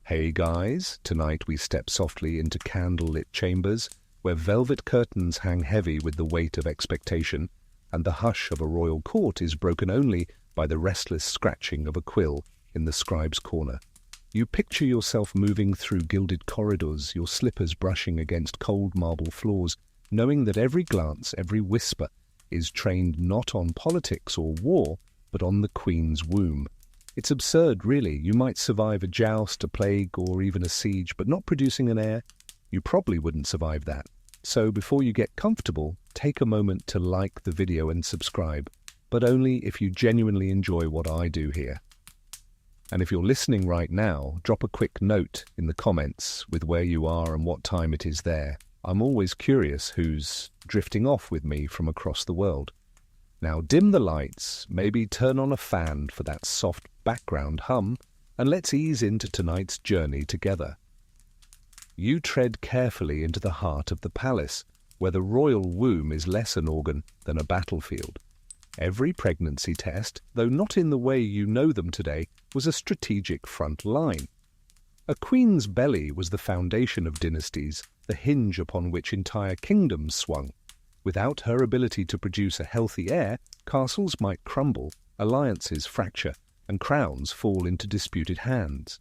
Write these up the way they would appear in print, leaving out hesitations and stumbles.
Hey guys, tonight we step softly into candle-lit chambers where velvet curtains hang heavy with the weight of expectation, and the hush of a royal court is broken only by the restless scratching of a quill in the scribe's corner. You picture yourself moving through gilded corridors, your slippers brushing against cold marble floors, knowing that every glance, every whisper is trained not on politics or war, but on the Queen's womb. It's absurd, really. You might survive a joust, a plague, or even a siege, but not producing an heir? You probably wouldn't survive that. So before you get comfortable, take a moment to like the video and subscribe, but only if you genuinely enjoy what I do here. And if you're listening right now, drop a quick note in the comments with where you are and what time it is there. I'm always curious who's drifting off with me from across the world. Now dim the lights, maybe turn on a fan for that soft background hum, and let's ease into tonight's journey together. You tread carefully into the heart of the palace, where the royal womb is less an organ than a battlefield. Every pregnancy test, though not in the way you know them today, was a strategic front line. A queen's belly was the foundation of dynasties, the hinge upon which entire kingdoms swung. Without her ability to produce a healthy heir, castles might crumble, alliances fracture, and crowns fall into disputed hands.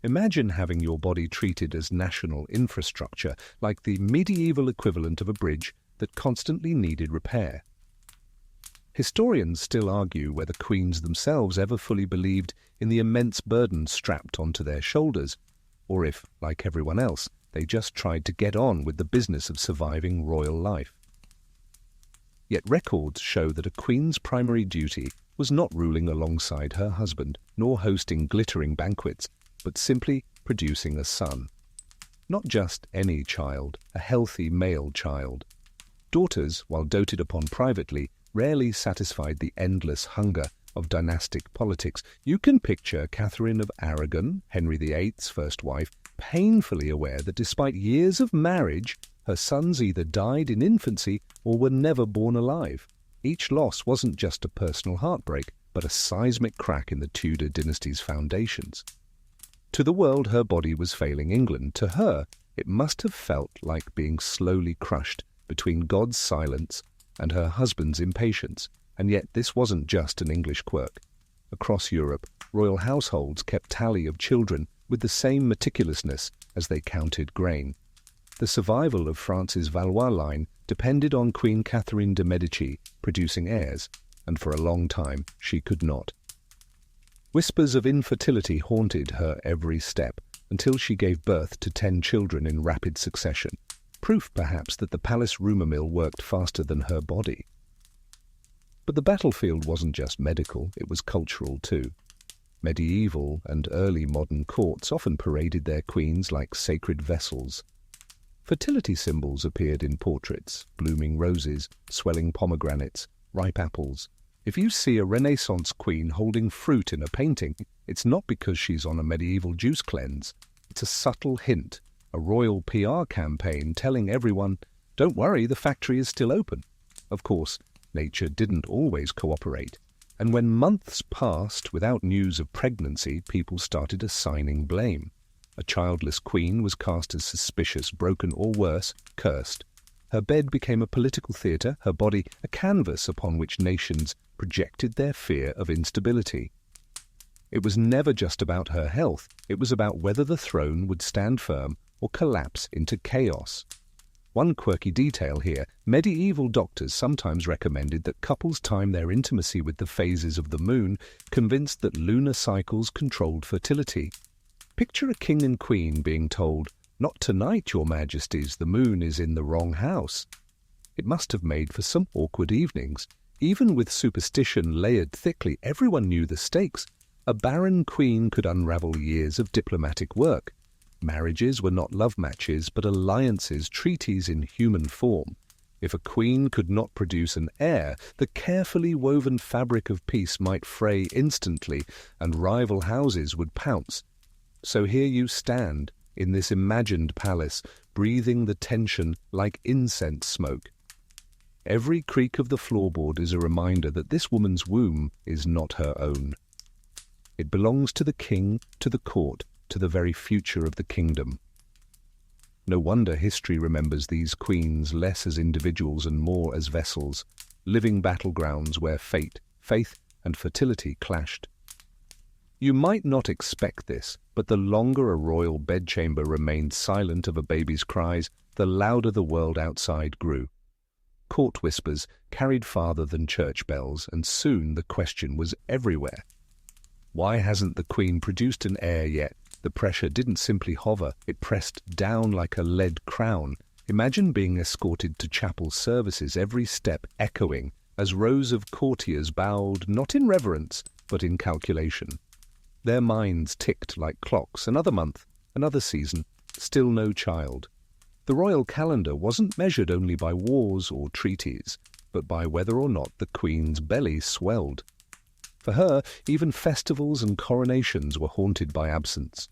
Imagine having your body treated as national infrastructure, like the medieval equivalent of a bridge that constantly needed repair. Historians still argue whether queens themselves ever fully believed in the immense burden strapped onto their shoulders, or if, like everyone else, they just tried to get on with the business of surviving royal life. Yet records show that a queen's primary duty was not ruling alongside her husband, nor hosting glittering banquets, but simply producing a son. Not just any child, a healthy male child. Daughters, while doted upon privately, rarely satisfied the endless hunger of dynastic politics. You can picture Catherine of Aragon, Henry VIII's first wife, painfully aware that despite years of marriage, her sons either died in infancy or were never born alive. Each loss wasn't just a personal heartbreak, but a seismic crack in the Tudor dynasty's foundations. To the world, her body was failing England. To her, it must have felt like being slowly crushed between God's silence and her husband's impatience. And yet this wasn't just an English quirk. Across Europe, royal households kept tally of children with the same meticulousness as they counted grain. The survival of France's Valois line depended on Queen Catherine de' Medici producing heirs, and for a long time she could not. Whispers of infertility haunted her every step until she gave birth to 10 children in rapid succession, proof perhaps that the palace rumour mill worked faster than her body. But the battlefield wasn't just medical, it was cultural too. Medieval and early modern courts often paraded their queens like sacred vessels. Fertility symbols appeared in portraits: blooming roses, swelling pomegranates, ripe apples. If you see a Renaissance queen holding fruit in a painting, it's not because she's on a medieval juice cleanse. It's a subtle hint, a royal PR campaign telling everyone, don't worry, the factory is still open. Of course, nature didn't always cooperate, and when months passed without news of pregnancy, people started assigning blame. A childless queen was cast as suspicious, broken, or worse, cursed. Her bed became a political theatre, her body a canvas upon which nations projected their fear of instability. It was never just about her health, it was about whether the throne would stand firm or collapse into chaos. One quirky detail here: medieval doctors sometimes recommended that couples time their intimacy with the phases of the moon, convinced that lunar cycles controlled fertility. Picture a king and queen being told, "Not tonight, your majesties, the moon is in the wrong house." It must have made for some awkward evenings. Even with superstition layered thickly, everyone knew the stakes. A barren queen could unravel years of diplomatic work. Marriages were not love matches, but alliances, treaties in human form. If a queen could not produce an heir, the carefully woven fabric of peace might fray instantly, and rival houses would pounce. So here you stand, in this imagined palace, breathing the tension like incense smoke. Every creak of the floorboard is a reminder that this woman's womb is not her own. It belongs to the king, to the court, to the very future of the kingdom. No wonder history remembers these queens less as individuals and more as vessels, living battlegrounds where fate, faith, and fertility clashed. You might not expect this, but the longer a royal bedchamber remained silent of a baby's cries, the louder the world outside grew. Court whispers carried farther than church bells, and soon the question was everywhere. Why hasn't the Queen produced an heir yet? The pressure didn't simply hover, it pressed down like a lead crown. Imagine being escorted to chapel services, every step echoing, as rows of courtiers bowed not in reverence, but in calculation. Their minds ticked like clocks, another month, another season, still no child. The royal calendar wasn't measured only by wars or treaties, but by whether or not the Queen's belly swelled. For her, even festivals and coronations were haunted by absence.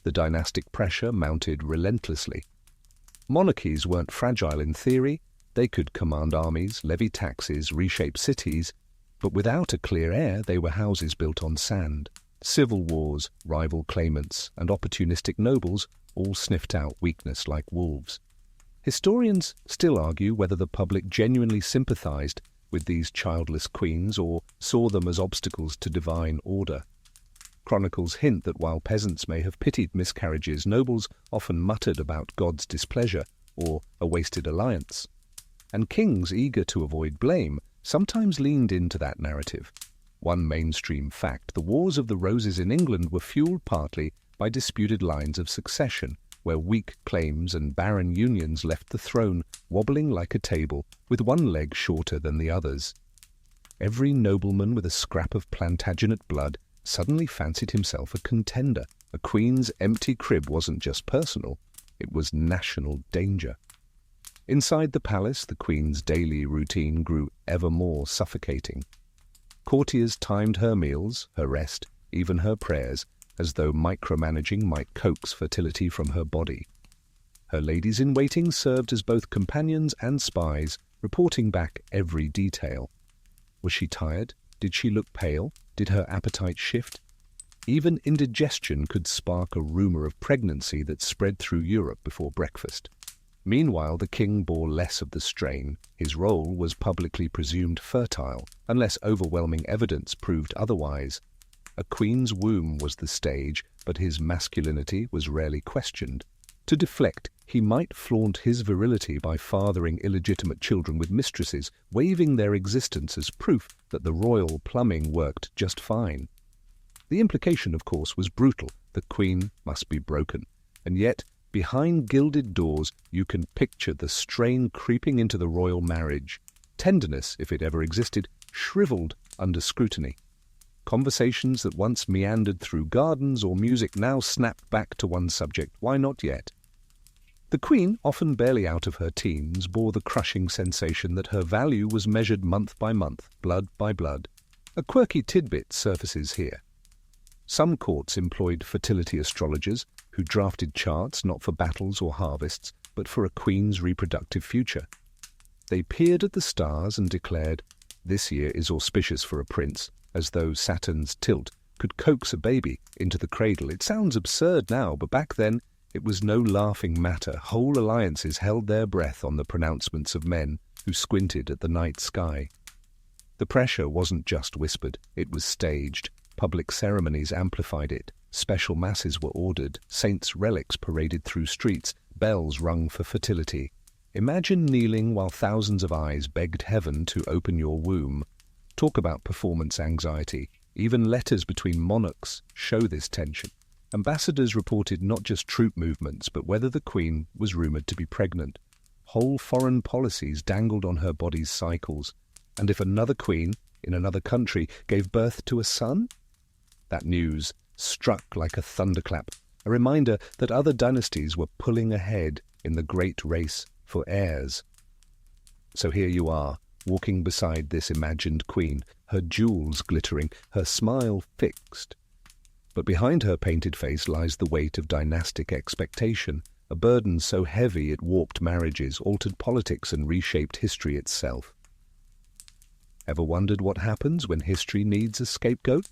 The dynastic pressure mounted relentlessly. Monarchies weren't fragile in theory. They could command armies, levy taxes, reshape cities, but without a clear heir, they were houses built on sand. Civil wars, rival claimants, and opportunistic nobles all sniffed out weakness like wolves. Historians still argue whether the public genuinely sympathized with these childless queens or saw them as obstacles to divine order. Chronicles hint that while peasants may have pitied miscarriages, nobles often muttered about God's displeasure or a wasted alliance. And kings, eager to avoid blame, sometimes leaned into that narrative. One mainstream fact: the Wars of the Roses in England were fueled partly by disputed lines of succession, where weak claims and barren unions left the throne wobbling like a table, with one leg shorter than the others. Every nobleman with a scrap of Plantagenet blood suddenly fancied himself a contender. A queen's empty crib wasn't just personal, it was national danger. Inside the palace, the queen's daily routine grew ever more suffocating. Courtiers timed her meals, her rest, even her prayers, as though micromanaging might coax fertility from her body. Her ladies-in-waiting served as both companions and spies, reporting back every detail. Was she tired? Did she look pale? Did her appetite shift? Even indigestion could spark a rumor of pregnancy that spread through Europe before breakfast. Meanwhile, the king bore less of the strain. His role was publicly presumed fertile, unless overwhelming evidence proved otherwise. A queen's womb was the stage, but his masculinity was rarely questioned. To deflect, he might flaunt his virility by fathering illegitimate children with mistresses, waving their existence as proof that the royal plumbing worked just fine. The implication, of course, was brutal. The queen must be broken. And yet, behind gilded doors, you can picture the strain creeping into the royal marriage. Tenderness, if it ever existed, shriveled under scrutiny. Conversations that once meandered through gardens or music now snapped back to one subject: why not yet? The Queen, often barely out of her teens, bore the crushing sensation that her value was measured month by month, blood by blood. A quirky tidbit surfaces here. Some courts employed fertility astrologers who drafted charts not for battles or harvests, but for a queen's reproductive future. They peered at the stars and declared, "This year is auspicious for a prince," as though Saturn's tilt could coax a baby into the cradle. It sounds absurd now, but back then it was no laughing matter. Whole alliances held their breath on the pronouncements of men who squinted at the night sky. The pressure wasn't just whispered, it was staged. Public ceremonies amplified it. Special masses were ordered, saints' relics paraded through streets, bells rung for fertility. Imagine kneeling while thousands of eyes begged heaven to open your womb. Talk about performance anxiety. Even letters between monarchs show this tension. Ambassadors reported not just troop movements, but whether the Queen was rumoured to be pregnant. Whole foreign policies dangled on her body's cycles. And if another queen, in another country, gave birth to a son? That news struck like a thunderclap, a reminder that other dynasties were pulling ahead in the great race for heirs. So here you are, walking beside this imagined queen, her jewels glittering, her smile fixed. But behind her painted face lies the weight of dynastic expectation, a burden so heavy it warped marriages, altered politics, and reshaped history itself. Ever wondered what happens when history needs a scapegoat?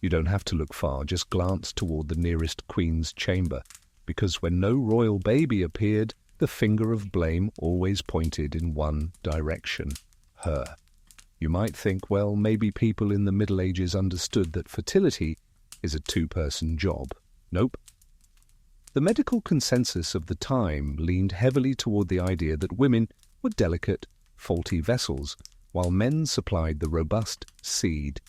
You don't have to look far, just glance toward the nearest queen's chamber, because when no royal baby appeared, the finger of blame always pointed in one direction: her. You might think, well, maybe people in the Middle Ages understood that fertility is a two-person job. Nope. The medical consensus of the time leaned heavily toward the idea that women were delicate, faulty vessels, while men supplied the robust seed.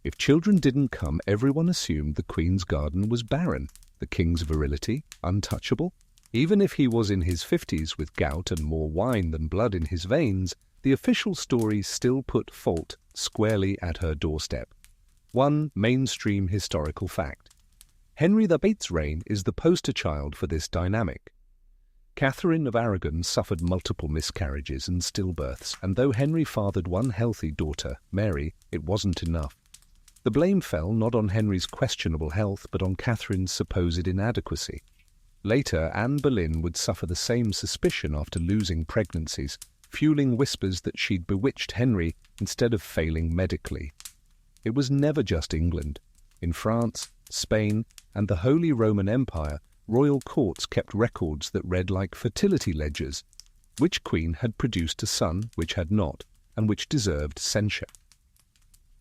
If children didn't come, everyone assumed the queen's garden was barren, the king's virility untouchable. Even if he was in his 50s with gout and more wine than blood in his veins, the official story still put fault squarely at her doorstep. One mainstream historical fact: Henry VIII's reign is the poster child for this dynamic. Catherine of Aragon suffered multiple miscarriages and stillbirths, and though Henry fathered one healthy daughter, Mary, it wasn't enough. The blame fell not on Henry's questionable health, but on Catherine's supposed inadequacy. Later, Anne Boleyn would suffer the same suspicion after losing pregnancies, fueling whispers that she'd bewitched Henry instead of failing medically. It was never just England. In France, Spain, and the Holy Roman Empire, royal courts kept records that read like fertility ledgers. Which queen had produced a son, which had not, and which deserved censure?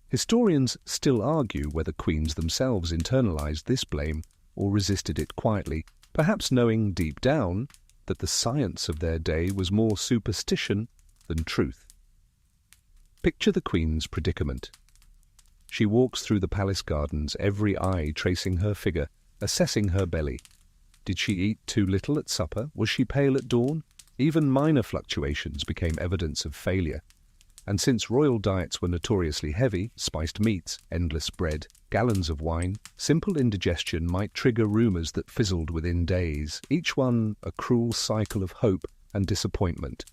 Historians still argue whether queens themselves internalized this blame or resisted it quietly, perhaps knowing deep down that the science of their day was more superstition than truth. Picture the queen's predicament. She walks through the palace gardens, every eye tracing her figure, assessing her belly. Did she eat too little at supper? Was she pale at dawn? Even minor fluctuations became evidence of failure. And since royal diets were notoriously heavy, spiced meats, endless bread, gallons of wine, simple indigestion might trigger rumors that fizzled within days, each one a cruel cycle of hope and disappointment.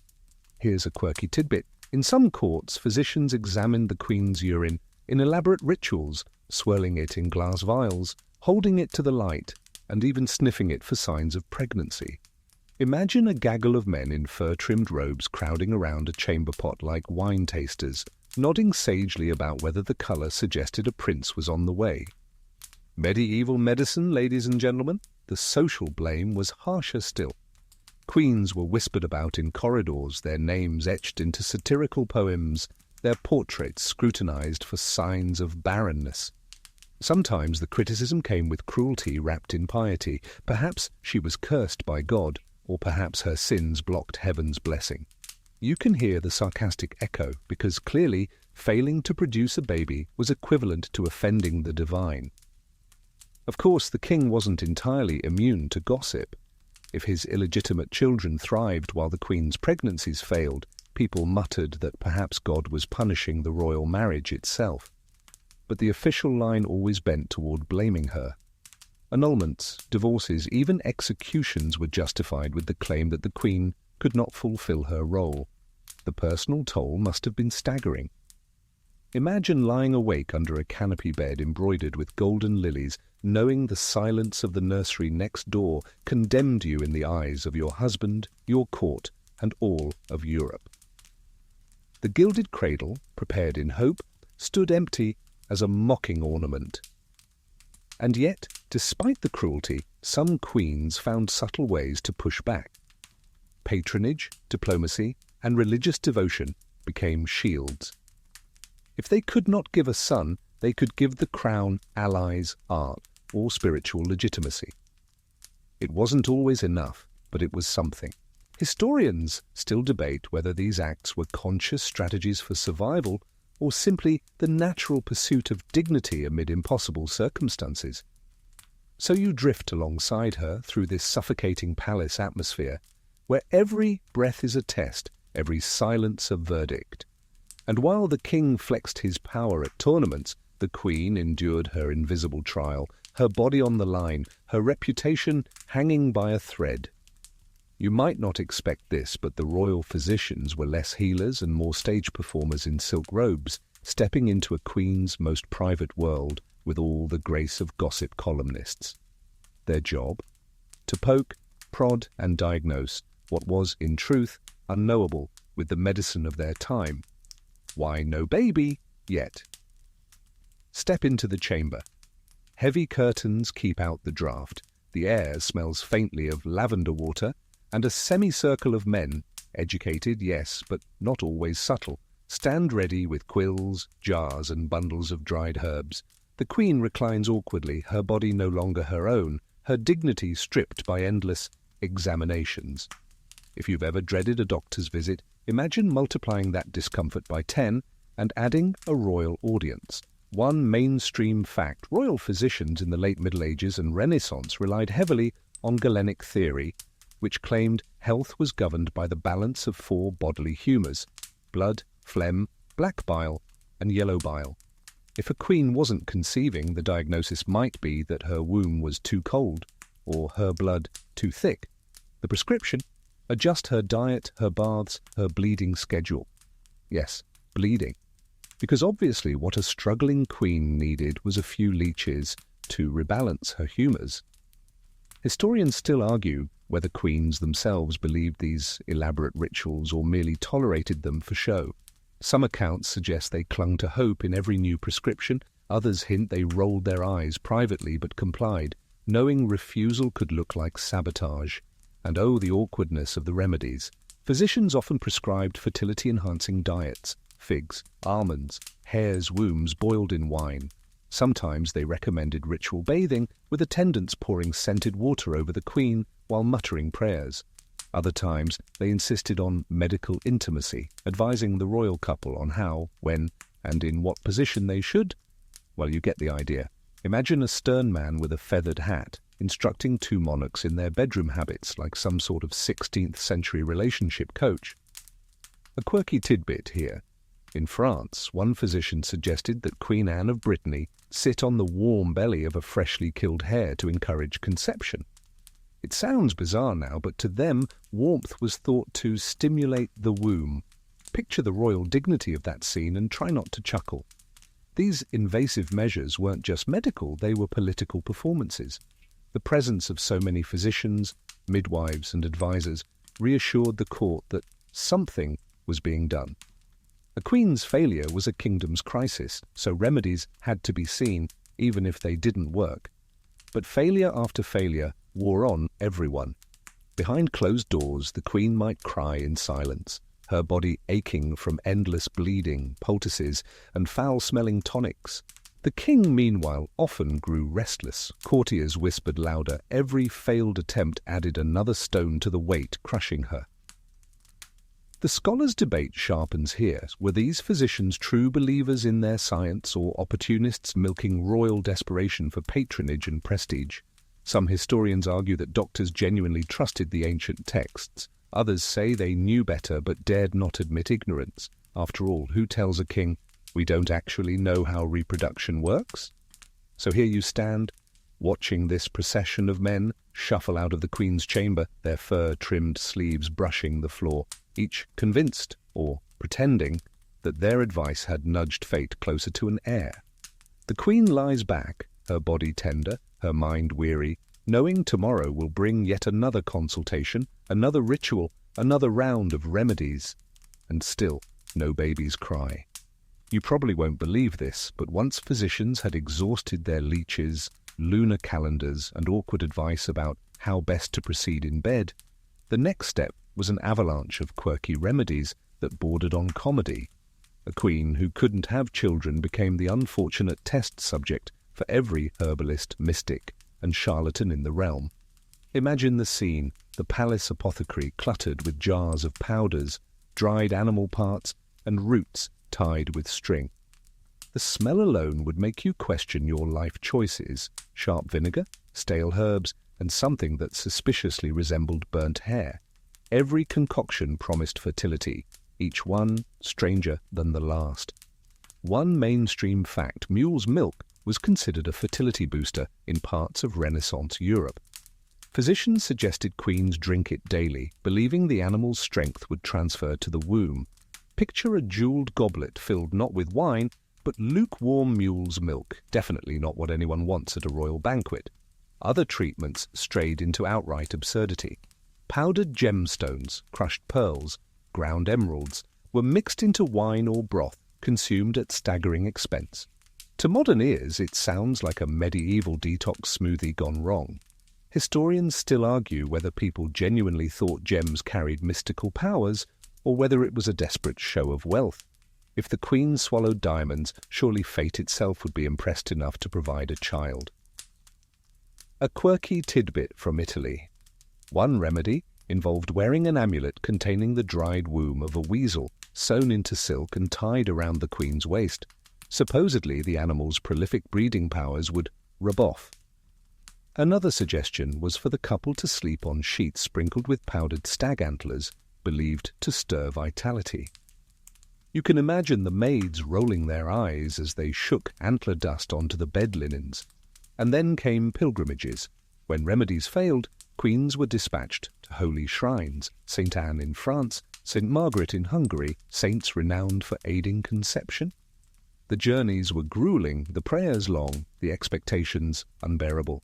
Here's a quirky tidbit. In some courts, physicians examined the queen's urine in elaborate rituals, swirling it in glass vials, holding it to the light, and even sniffing it for signs of pregnancy. Imagine a gaggle of men in fur-trimmed robes crowding around a chamber pot like wine tasters, nodding sagely about whether the colour suggested a prince was on the way. Medieval medicine, ladies and gentlemen, the social blame was harsher still. Queens were whispered about in corridors, their names etched into satirical poems, their portraits scrutinized for signs of barrenness. Sometimes the criticism came with cruelty wrapped in piety. Perhaps she was cursed by God, or perhaps her sins blocked heaven's blessing. You can hear the sarcastic echo, because clearly failing to produce a baby was equivalent to offending the divine. Of course, the king wasn't entirely immune to gossip. If his illegitimate children thrived while the queen's pregnancies failed, people muttered that perhaps God was punishing the royal marriage itself. But the official line always bent toward blaming her. Annulments, divorces, even executions were justified with the claim that the queen could not fulfill her role. The personal toll must have been staggering. Imagine lying awake under a canopy bed embroidered with golden lilies, knowing the silence of the nursery next door condemned you in the eyes of your husband, your court, and all of Europe. The gilded cradle, prepared in hope, stood empty as a mocking ornament. And yet, despite the cruelty, some queens found subtle ways to push back. Patronage, diplomacy, and religious devotion became shields. If they could not give a son, they could give the crown allies, art, or spiritual legitimacy. It wasn't always enough, but it was something. Historians still debate whether these acts were conscious strategies for survival or simply the natural pursuit of dignity amid impossible circumstances. So you drift alongside her through this suffocating palace atmosphere, where every breath is a test, every silence a verdict. And while the king flexed his power at tournaments, the queen endured her invisible trial, her body on the line, her reputation hanging by a thread. You might not expect this, but the royal physicians were less healers and more stage performers in silk robes, stepping into a queen's most private world with all the grace of gossip columnists. Their job? To poke, prod, and diagnose what was, in truth, unknowable with the medicine of their time. Why no baby yet? Step into the chamber. Heavy curtains keep out the draught. The air smells faintly of lavender water, and a semicircle of men, educated, yes, but not always subtle, stand ready with quills, jars, and bundles of dried herbs. The queen reclines awkwardly, her body no longer her own, her dignity stripped by endless examinations. If you've ever dreaded a doctor's visit, imagine multiplying that discomfort by 10 and adding a royal audience. One mainstream fact: royal physicians in the late Middle Ages and Renaissance relied heavily on Galenic theory, which claimed health was governed by the balance of 4 bodily humours: blood, phlegm, black bile, and yellow bile. If a queen wasn't conceiving, the diagnosis might be that her womb was too cold or her blood too thick. The prescription: adjust her diet, her baths, her bleeding schedule. Yes, bleeding. Because obviously what a struggling queen needed was a few leeches to rebalance her humours. Historians still argue whether queens themselves believed these elaborate rituals or merely tolerated them for show. Some accounts suggest they clung to hope in every new prescription, others hint they rolled their eyes privately but complied, knowing refusal could look like sabotage. And oh, the awkwardness of the remedies. Physicians often prescribed fertility-enhancing diets: figs, almonds, hares' wombs boiled in wine. Sometimes they recommended ritual bathing, with attendants pouring scented water over the queen while muttering prayers. Other times they insisted on medical intimacy, advising the royal couple on how, when, and in what position they should. Well, you get the idea. Imagine a stern man with a feathered hat, instructing 2 monarchs in their bedroom habits like some sort of 16th century relationship coach. A quirky tidbit here. In France, one physician suggested that Queen Anne of Brittany sit on the warm belly of a freshly killed hare to encourage conception. It sounds bizarre now, but to them, warmth was thought to stimulate the womb. Picture the royal dignity of that scene and try not to chuckle. These invasive measures weren't just medical, they were political performances. The presence of so many physicians, midwives, and advisors reassured the court that something was being done. A queen's failure was a kingdom's crisis, so remedies had to be seen, even if they didn't work. But failure after failure wore on everyone. Behind closed doors, the queen might cry in silence, her body aching from endless bleeding, poultices, and foul-smelling tonics. The king, meanwhile, often grew restless. Courtiers whispered louder. Every failed attempt added another stone to the weight, crushing her. The scholars' debate sharpens here. Were these physicians true believers in their science or opportunists milking royal desperation for patronage and prestige? Some historians argue that doctors genuinely trusted the ancient texts. Others say they knew better but dared not admit ignorance. After all, who tells a king, "We don't actually know how reproduction works"? So here you stand, watching this procession of men shuffle out of the Queen's chamber, their fur-trimmed sleeves brushing the floor, each convinced, or pretending, that their advice had nudged fate closer to an heir. The Queen lies back, her body tender, her mind weary, knowing tomorrow will bring yet another consultation, another ritual, another round of remedies. And still, no babies cry. You probably won't believe this, but once physicians had exhausted their leeches, lunar calendars, and awkward advice about how best to proceed in bed, the next step was an avalanche of quirky remedies that bordered on comedy. A queen who couldn't have children became the unfortunate test subject for every herbalist, mystic, and charlatan in the realm. Imagine the scene, the palace apothecary cluttered with jars of powders, dried animal parts, and roots tied with string. The smell alone would make you question your life choices: sharp vinegar, stale herbs, and something that suspiciously resembled burnt hair. Every concoction promised fertility, each one stranger than the last. One mainstream fact: mule's milk was considered a fertility booster in parts of Renaissance Europe. Physicians suggested queens drink it daily, believing the animal's strength would transfer to the womb. Picture a jeweled goblet filled not with wine, but lukewarm mule's milk, definitely not what anyone wants at a royal banquet. Other treatments strayed into outright absurdity. Powdered gemstones, crushed pearls, ground emeralds were mixed into wine or broth, consumed at staggering expense. To modern ears, it sounds like a medieval detox smoothie gone wrong. Historians still argue whether people genuinely thought gems carried mystical powers or whether it was a desperate show of wealth. If the queen swallowed diamonds, surely fate itself would be impressed enough to provide a child. A quirky tidbit from Italy. One remedy involved wearing an amulet containing the dried womb of a weasel, sewn into silk and tied around the queen's waist. Supposedly, the animal's prolific breeding powers would rub off. Another suggestion was for the couple to sleep on sheets sprinkled with powdered stag antlers, believed to stir vitality. You can imagine the maids rolling their eyes as they shook antler dust onto the bed linens. And then came pilgrimages. When remedies failed, queens were dispatched to holy shrines, St. Anne in France, St. Margaret in Hungary, saints renowned for aiding conception. The journeys were grueling, the prayers long, the expectations unbearable.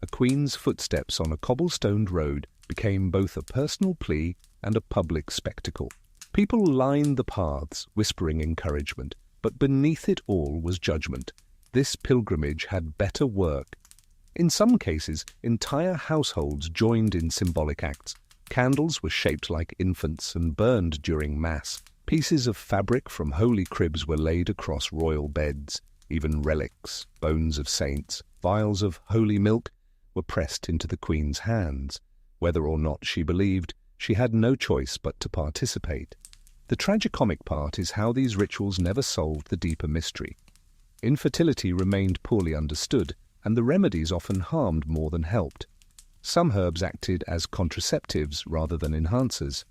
A queen's footsteps on a cobblestoned road became both a personal plea and a public spectacle. People lined the paths, whispering encouragement, but beneath it all was judgment. This pilgrimage had better work. In some cases, entire households joined in symbolic acts. Candles were shaped like infants and burned during Mass. Pieces of fabric from holy cribs were laid across royal beds. Even relics, bones of saints, vials of holy milk were pressed into the queen's hands. Whether or not she believed, she had no choice but to participate. The tragicomic part is how these rituals never solved the deeper mystery. Infertility remained poorly understood, and the remedies often harmed more than helped. Some herbs acted as contraceptives rather than enhancers.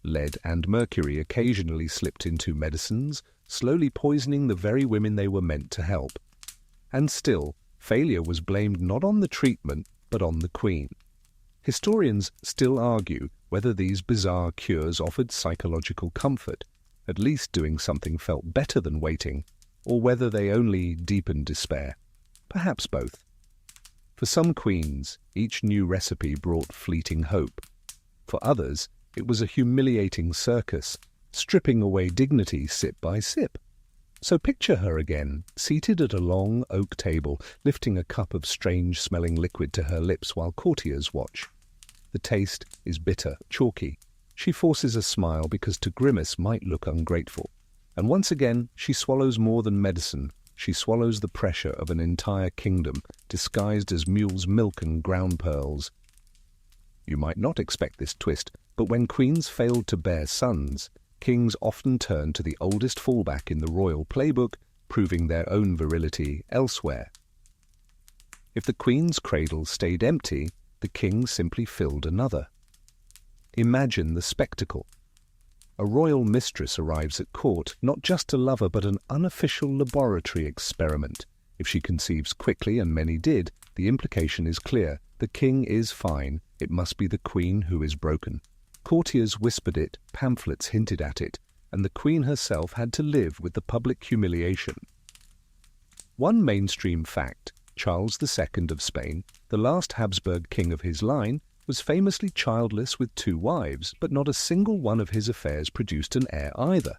Lead and mercury occasionally slipped into medicines, slowly poisoning the very women they were meant to help. And still, failure was blamed not on the treatment, but on the queen. Historians still argue whether these bizarre cures offered psychological comfort, at least doing something felt better than waiting, or whether they only deepened despair. Perhaps both. For some queens, each new recipe brought fleeting hope. For others, it was a humiliating circus, stripping away dignity sip by sip. So picture her again, seated at a long oak table, lifting a cup of strange-smelling liquid to her lips while courtiers watch. The taste is bitter, chalky. She forces a smile because to grimace might look ungrateful. And once again, she swallows more than medicine. She swallows the pressure of an entire kingdom, disguised as mule's milk and ground pearls. You might not expect this twist, but when queens failed to bear sons, kings often turned to the oldest fallback in the royal playbook, proving their own virility elsewhere. If the queen's cradle stayed empty, the king simply filled another. Imagine the spectacle. A royal mistress arrives at court, not just a lover but an unofficial laboratory experiment. If she conceives quickly, and many did, the implication is clear. The king is fine, it must be the queen who is broken. Courtiers whispered it, pamphlets hinted at it, and the queen herself had to live with the public humiliation. One mainstream fact: Charles II of Spain, the last Habsburg king of his line, was famously childless with 2 wives, but not a single one of his affairs produced an heir either.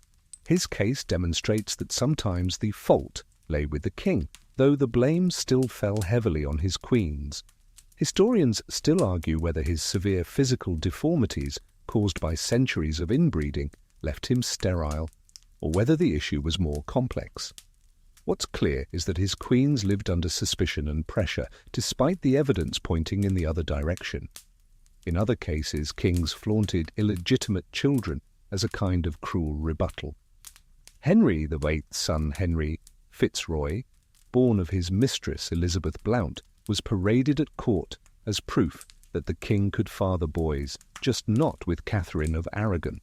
His case demonstrates that sometimes the fault lay with the king, though the blame still fell heavily on his queens. Historians still argue whether his severe physical deformities, caused by centuries of inbreeding, left him sterile, or whether the issue was more complex. What's clear is that his queens lived under suspicion and pressure, despite the evidence pointing in the other direction. In other cases, kings flaunted illegitimate children as a kind of cruel rebuttal. Henry, the 8th son Henry Fitzroy, born of his mistress Elizabeth Blount, was paraded at court as proof that the king could father boys, just not with Catherine of Aragon.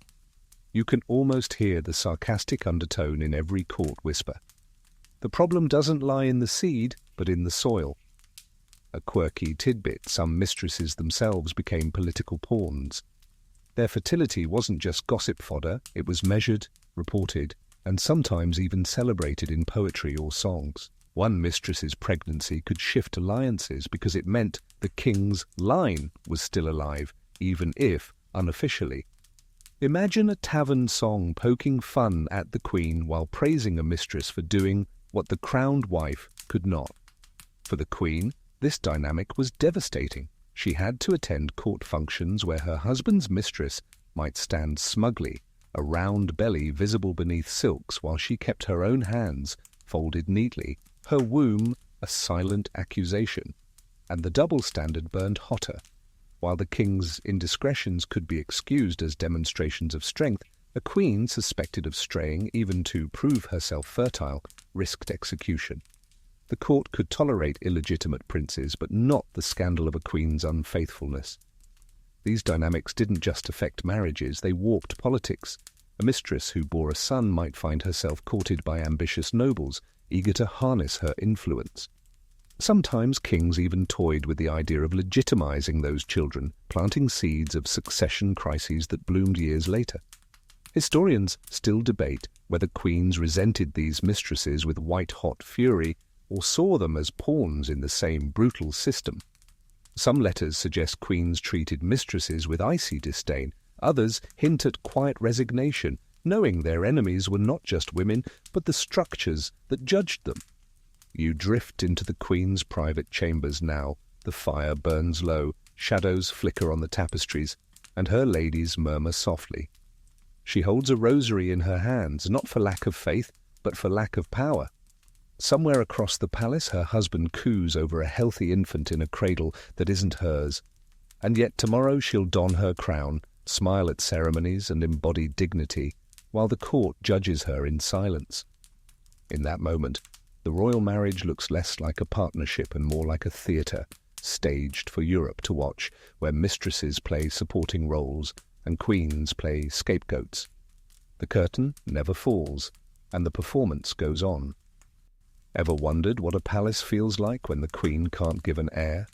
You can almost hear the sarcastic undertone in every court whisper. The problem doesn't lie in the seed, but in the soil. A quirky tidbit: some mistresses themselves became political pawns. Their fertility wasn't just gossip fodder, it was measured, reported, and sometimes even celebrated in poetry or songs. One mistress's pregnancy could shift alliances because it meant the king's line was still alive, even if unofficially. Imagine a tavern song poking fun at the queen while praising a mistress for doing what the crowned wife could not. For the queen, this dynamic was devastating. She had to attend court functions where her husband's mistress might stand smugly, a round belly visible beneath silks, while she kept her own hands folded neatly, her womb a silent accusation. And the double standard burned hotter. While the king's indiscretions could be excused as demonstrations of strength, a queen suspected of straying, even to prove herself fertile, risked execution. The court could tolerate illegitimate princes, but not the scandal of a queen's unfaithfulness. These dynamics didn't just affect marriages, they warped politics. A mistress who bore a son might find herself courted by ambitious nobles, eager to harness her influence. Sometimes kings even toyed with the idea of legitimizing those children, planting seeds of succession crises that bloomed years later. Historians still debate whether queens resented these mistresses with white-hot fury or saw them as pawns in the same brutal system. Some letters suggest queens treated mistresses with icy disdain. Others hint at quiet resignation, knowing their enemies were not just women, but the structures that judged them. You drift into the queen's private chambers now. The fire burns low, shadows flicker on the tapestries, and her ladies murmur softly. She holds a rosary in her hands, not for lack of faith, but for lack of power. Somewhere across the palace, her husband coos over a healthy infant in a cradle that isn't hers. And yet tomorrow she'll don her crown, smile at ceremonies, and embody dignity, while the court judges her in silence. In that moment, the royal marriage looks less like a partnership and more like a theatre, staged for Europe to watch, where mistresses play supporting roles and queens play scapegoats. The curtain never falls, and the performance goes on. Ever wondered what a palace feels like when the queen can't give an heir?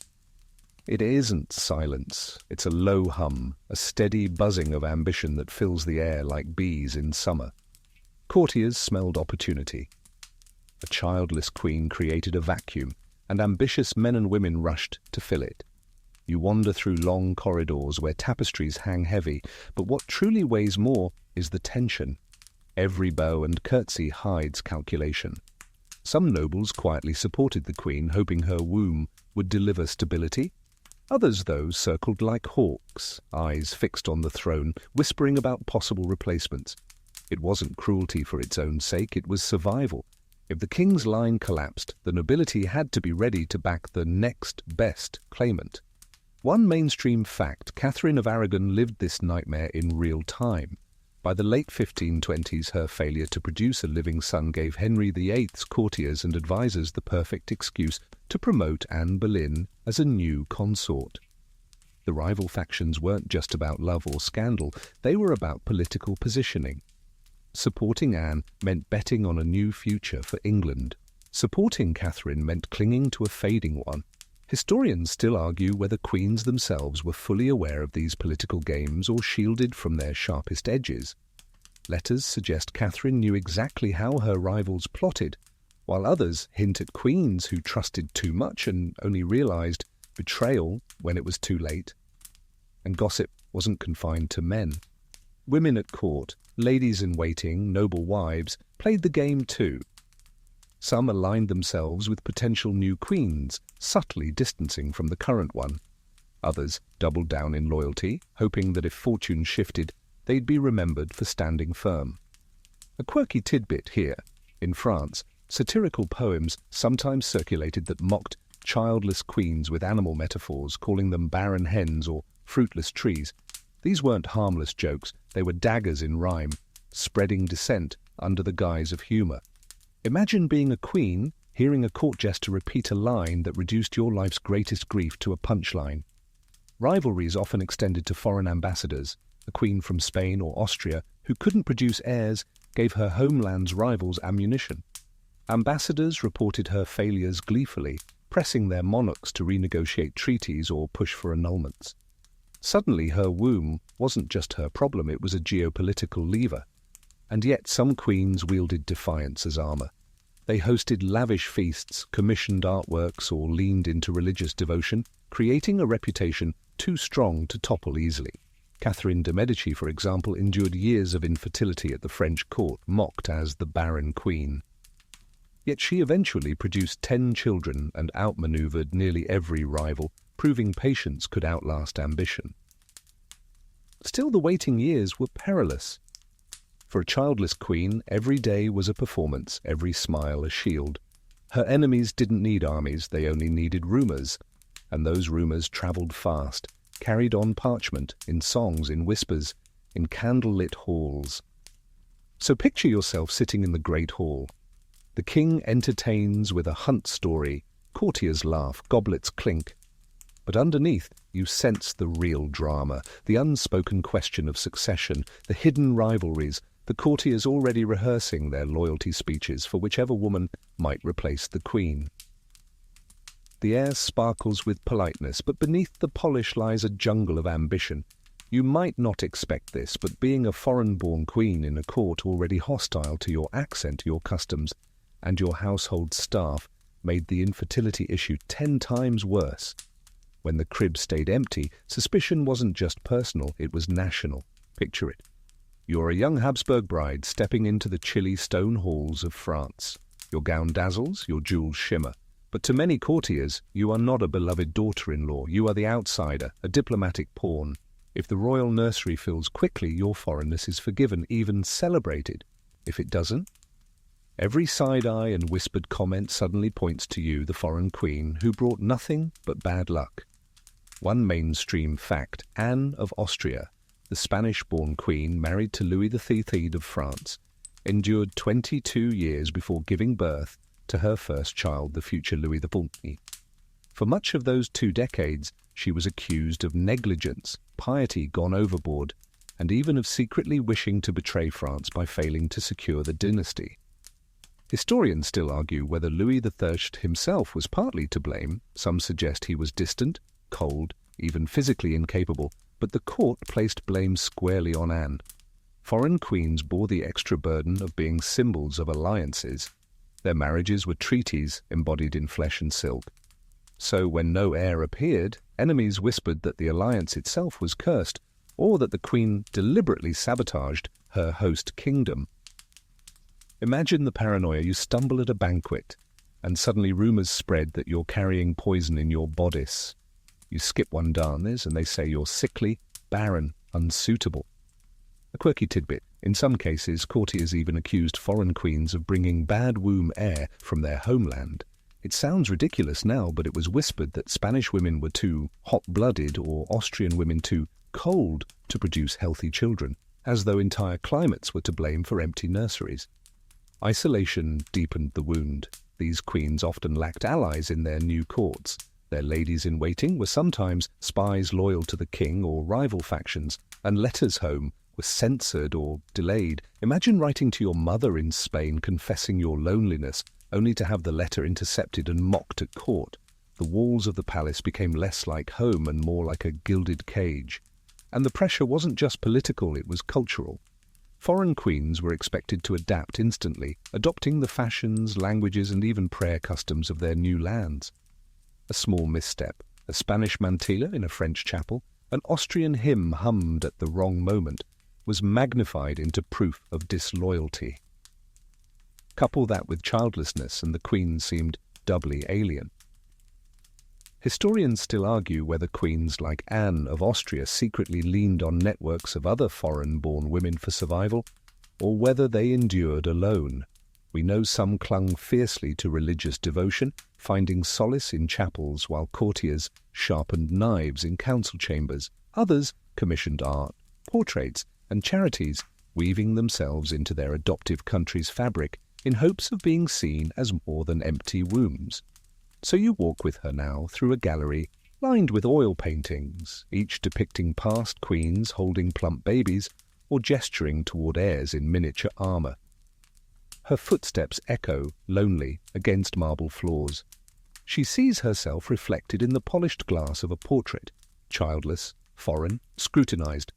It isn't silence, it's a low hum, a steady buzzing of ambition that fills the air like bees in summer. Courtiers smelled opportunity. A childless queen created a vacuum, and ambitious men and women rushed to fill it. You wander through long corridors where tapestries hang heavy, but what truly weighs more is the tension. Every bow and curtsy hides calculation. Some nobles quietly supported the queen, hoping her womb would deliver stability. Others, though, circled like hawks, eyes fixed on the throne, whispering about possible replacements. It wasn't cruelty for its own sake, it was survival. If the king's line collapsed, the nobility had to be ready to back the next best claimant. One mainstream fact: Catherine of Aragon lived this nightmare in real time. By the late 1520s, her failure to produce a living son gave Henry VIII's courtiers and advisers the perfect excuse to promote Anne Boleyn as a new consort. The rival factions weren't just about love or scandal, they were about political positioning. Supporting Anne meant betting on a new future for England. Supporting Catherine meant clinging to a fading one. Historians still argue whether queens themselves were fully aware of these political games or shielded from their sharpest edges. Letters suggest Catherine knew exactly how her rivals plotted, while others hint at queens who trusted too much and only realized betrayal when it was too late. And gossip wasn't confined to men. Women at court, ladies-in-waiting, noble wives, played the game too. Some aligned themselves with potential new queens, subtly distancing from the current one. Others doubled down in loyalty, hoping that if fortune shifted, they'd be remembered for standing firm. A quirky tidbit here: in France, satirical poems sometimes circulated that mocked childless queens with animal metaphors, calling them barren hens or fruitless trees. These weren't harmless jokes, they were daggers in rhyme, spreading dissent under the guise of humor. Imagine being a queen, hearing a court jester repeat a line that reduced your life's greatest grief to a punchline. Rivalries often extended to foreign ambassadors. A queen from Spain or Austria who couldn't produce heirs gave her homeland's rivals ammunition. Ambassadors reported her failures gleefully, pressing their monarchs to renegotiate treaties or push for annulments. Suddenly her womb wasn't just her problem, it was a geopolitical lever. And yet some queens wielded defiance as armor. They hosted lavish feasts, commissioned artworks, or leaned into religious devotion, creating a reputation too strong to topple easily. Catherine de' Medici, for example, endured years of infertility at the French court, mocked as the barren queen. Yet she eventually produced 10 children and outmaneuvered nearly every rival, proving patience could outlast ambition. Still, the waiting years were perilous. For a childless queen, every day was a performance, every smile a shield. Her enemies didn't need armies, they only needed rumors. And those rumors travelled fast, carried on parchment, in songs, in whispers, in candle-lit halls. So picture yourself sitting in the great hall. The king entertains with a hunt story, courtiers laugh, goblets clink. But underneath, you sense the real drama, the unspoken question of succession, the hidden rivalries, the courtiers already rehearsing their loyalty speeches for whichever woman might replace the queen. The air sparkles with politeness, but beneath the polish lies a jungle of ambition. You might not expect this, but being a foreign-born queen in a court already hostile to your accent, your customs, and your household staff made the infertility issue 10 times worse. When the crib stayed empty, suspicion wasn't just personal, it was national. Picture it. You're a young Habsburg bride stepping into the chilly stone halls of France. Your gown dazzles, your jewels shimmer. But to many courtiers, you are not a beloved daughter-in-law. You are the outsider, a diplomatic pawn. If the royal nursery fills quickly, your foreignness is forgiven, even celebrated. If it doesn't, every side-eye and whispered comment suddenly points to you, the foreign queen, who brought nothing but bad luck. One mainstream fact: Anne of Austria, the Spanish-born queen married to Louis XIII of France, endured 22 years before giving birth to her first child, the future Louis XIV. For much of those 2 decades, she was accused of negligence, piety gone overboard, and even of secretly wishing to betray France by failing to secure the dynasty. Historians still argue whether Louis XIII himself was partly to blame. Some suggest he was distant, cold, even physically incapable, but the court placed blame squarely on Anne. Foreign queens bore the extra burden of being symbols of alliances. Their marriages were treaties embodied in flesh and silk. So when no heir appeared, enemies whispered that the alliance itself was cursed, or that the queen deliberately sabotaged her host kingdom. Imagine the paranoia. You stumble at a banquet, and suddenly rumors spread that you're carrying poison in your bodice. You skip one dance, and they say you're sickly, barren, unsuitable. A quirky tidbit: in some cases, courtiers even accused foreign queens of bringing bad womb heir from their homeland. It sounds ridiculous now, but it was whispered that Spanish women were too hot-blooded or Austrian women too cold to produce healthy children, as though entire climates were to blame for empty nurseries. Isolation deepened the wound. These queens often lacked allies in their new courts. Their ladies-in-waiting were sometimes spies loyal to the king or rival factions, and letters home were censored or delayed. Imagine writing to your mother in Spain confessing your loneliness, only to have the letter intercepted and mocked at court. The walls of the palace became less like home and more like a gilded cage. And the pressure wasn't just political, it was cultural. Foreign queens were expected to adapt instantly, adopting the fashions, languages, and even prayer customs of their new lands. A small misstep, a Spanish mantilla in a French chapel, an Austrian hymn hummed at the wrong moment, was magnified into proof of disloyalty. Couple that with childlessness, and the queen seemed doubly alien. Historians still argue whether queens like Anne of Austria secretly leaned on networks of other foreign-born women for survival, or whether they endured alone. We know some clung fiercely to religious devotion, finding solace in chapels while courtiers sharpened knives in council chambers. Others commissioned art, portraits, and charities, weaving themselves into their adoptive country's fabric in hopes of being seen as more than empty wombs. So you walk with her now through a gallery lined with oil paintings, each depicting past queens holding plump babies or gesturing toward heirs in miniature armor. Her footsteps echo, lonely, against marble floors. She sees herself reflected in the polished glass of a portrait, childless, foreign, scrutinized.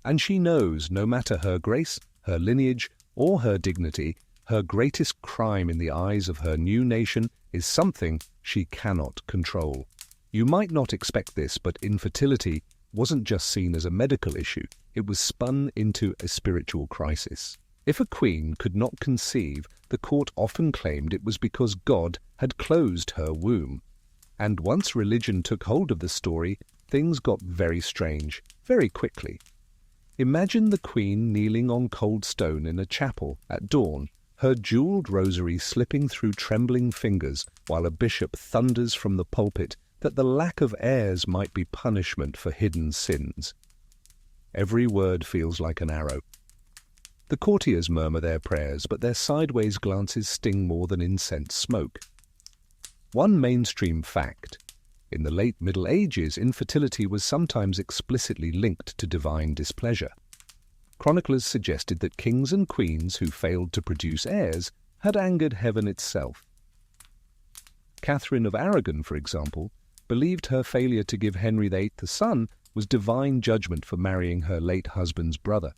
And she knows, no matter her grace, her lineage, or her dignity, her greatest crime in the eyes of her new nation is something she cannot control. You might not expect this, but infertility wasn't just seen as a medical issue. It was spun into a spiritual crisis. If a queen could not conceive, the court often claimed it was because God had closed her womb. And once religion took hold of the story, things got very strange, very quickly. Imagine the queen kneeling on cold stone in a chapel at dawn, her jeweled rosary slipping through trembling fingers while a bishop thunders from the pulpit that the lack of heirs might be punishment for hidden sins. Every word feels like an arrow. The courtiers murmur their prayers, but their sideways glances sting more than incense smoke. One mainstream fact: in the late Middle Ages, infertility was sometimes explicitly linked to divine displeasure. Chroniclers suggested that kings and queens who failed to produce heirs had angered heaven itself. Catherine of Aragon, for example, believed her failure to give Henry VIII a son was divine judgment for marrying her late husband's brother.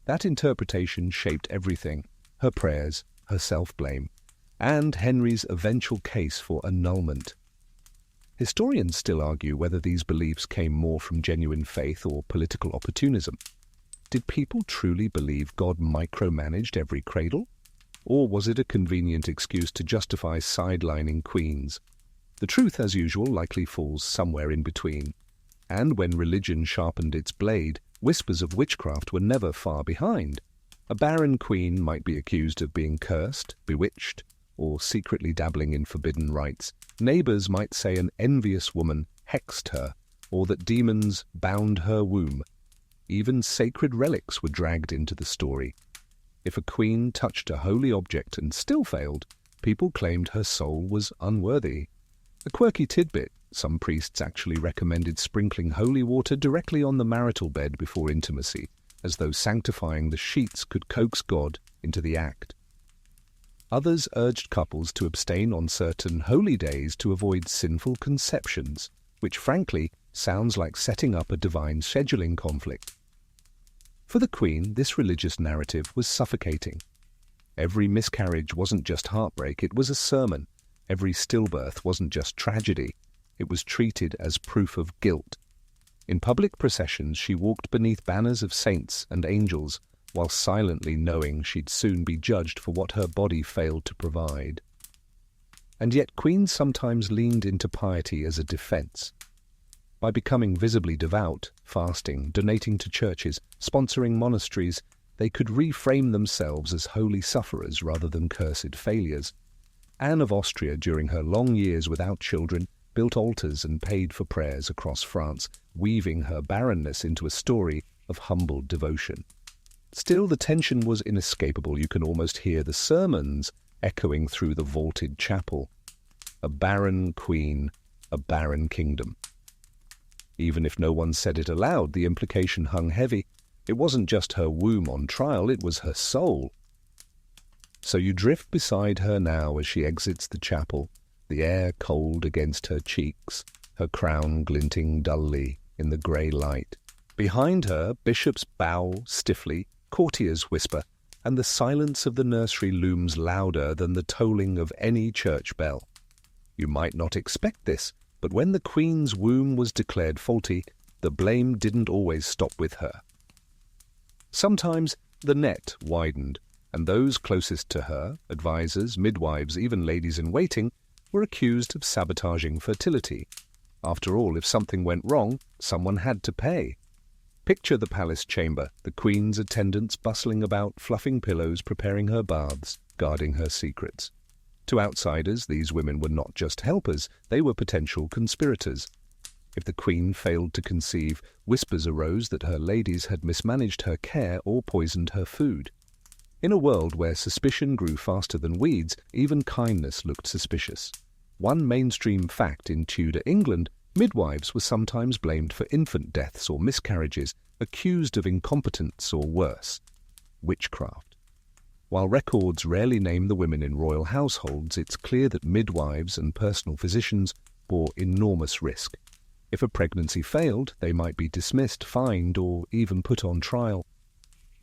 That interpretation shaped everything: her prayers, her self-blame, and Henry's eventual case for annulment. Historians still argue whether these beliefs came more from genuine faith or political opportunism. Did people truly believe God micromanaged every cradle? Or was it a convenient excuse to justify sidelining queens? The truth, as usual, likely falls somewhere in between. And when religion sharpened its blade, whispers of witchcraft were never far behind. A barren queen might be accused of being cursed, bewitched, or secretly dabbling in forbidden rites. Neighbors might say an envious woman hexed her, or that demons bound her womb. Even sacred relics were dragged into the story. If a queen touched a holy object and still failed, people claimed her soul was unworthy. A quirky tidbit: some priests actually recommended sprinkling holy water directly on the marital bed before intimacy, as though sanctifying the sheets could coax God into the act. Others urged couples to abstain on certain holy days to avoid sinful conceptions, which frankly sounds like setting up a divine scheduling conflict. For the Queen, this religious narrative was suffocating. Every miscarriage wasn't just heartbreak, it was a sermon. Every stillbirth wasn't just tragedy, it was treated as proof of guilt. In public processions, she walked beneath banners of saints and angels, while silently knowing she'd soon be judged for what her body failed to provide. And yet queens sometimes leaned into piety as a defense. By becoming visibly devout, fasting, donating to churches, sponsoring monasteries, they could reframe themselves as holy sufferers rather than cursed failures. Anne of Austria, during her long years without children, built altars and paid for prayers across France, weaving her barrenness into a story of humble devotion. Still, the tension was inescapable. You can almost hear the sermons echoing through the vaulted chapel. A barren queen, a barren kingdom. Even if no one said it aloud, the implication hung heavy. It wasn't just her womb on trial, it was her soul. So you drift beside her now as she exits the chapel, the air cold against her cheeks, her crown glinting dully in the grey light. Behind her, bishops bow stiffly, courtiers whisper, and the silence of the nursery looms louder than the tolling of any church bell. You might not expect this, but when the Queen's womb was declared faulty, the blame didn't always stop with her. Sometimes the net widened, and those closest to her, advisers, midwives, even ladies-in-waiting, were accused of sabotaging fertility. After all, if something went wrong, someone had to pay. Picture the palace chamber, the Queen's attendants bustling about, fluffing pillows, preparing her baths, guarding her secrets. To outsiders, these women were not just helpers, they were potential conspirators. If the Queen failed to conceive, whispers arose that her ladies had mismanaged her care or poisoned her food. In a world where suspicion grew faster than weeds, even kindness looked suspicious. One mainstream fact in Tudor England: midwives were sometimes blamed for infant deaths or miscarriages, accused of incompetence or worse, witchcraft. While records rarely name the women in royal households, it's clear that midwives and personal physicians bore enormous risk. If a pregnancy failed, they might be dismissed, fined, or even put on trial.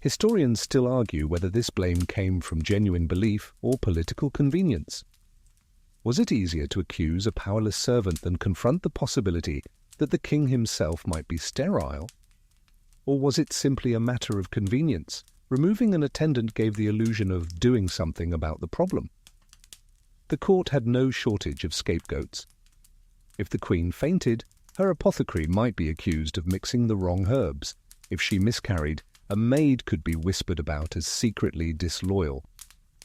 Historians still argue whether this blame came from genuine belief or political convenience. Was it easier to accuse a powerless servant than confront the possibility that the king himself might be sterile? Or was it simply a matter of convenience? Removing an attendant gave the illusion of doing something about the problem. The court had no shortage of scapegoats. If the queen fainted, her apothecary might be accused of mixing the wrong herbs. If she miscarried, a maid could be whispered about as secretly disloyal.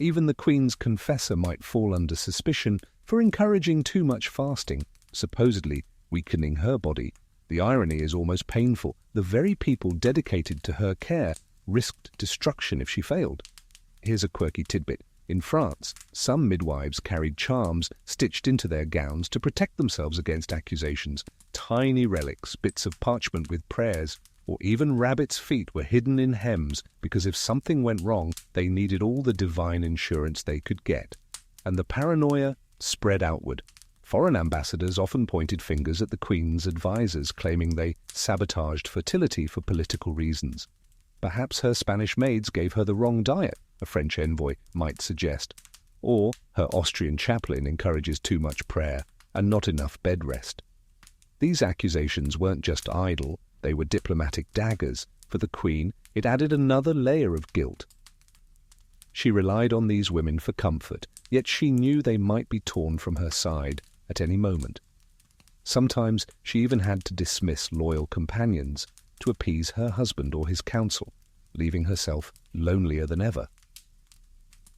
Even the queen's confessor might fall under suspicion for encouraging too much fasting, supposedly weakening her body. The irony is almost painful. The very people dedicated to her care risked destruction if she failed. Here's a quirky tidbit. In France, some midwives carried charms stitched into their gowns to protect themselves against accusations. Tiny relics, bits of parchment with prayers, or even rabbits' feet were hidden in hems because if something went wrong, they needed all the divine insurance they could get. And the paranoia spread outward. Foreign ambassadors often pointed fingers at the Queen's advisors, claiming they sabotaged fertility for political reasons. Perhaps her Spanish maids gave her the wrong diet, a French envoy might suggest. Or her Austrian chaplain encourages too much prayer and not enough bed rest. These accusations weren't just idle, they were diplomatic daggers. For the Queen, it added another layer of guilt. She relied on these women for comfort, yet she knew they might be torn from her side at any moment. Sometimes she even had to dismiss loyal companions to appease her husband or his council, leaving herself lonelier than ever.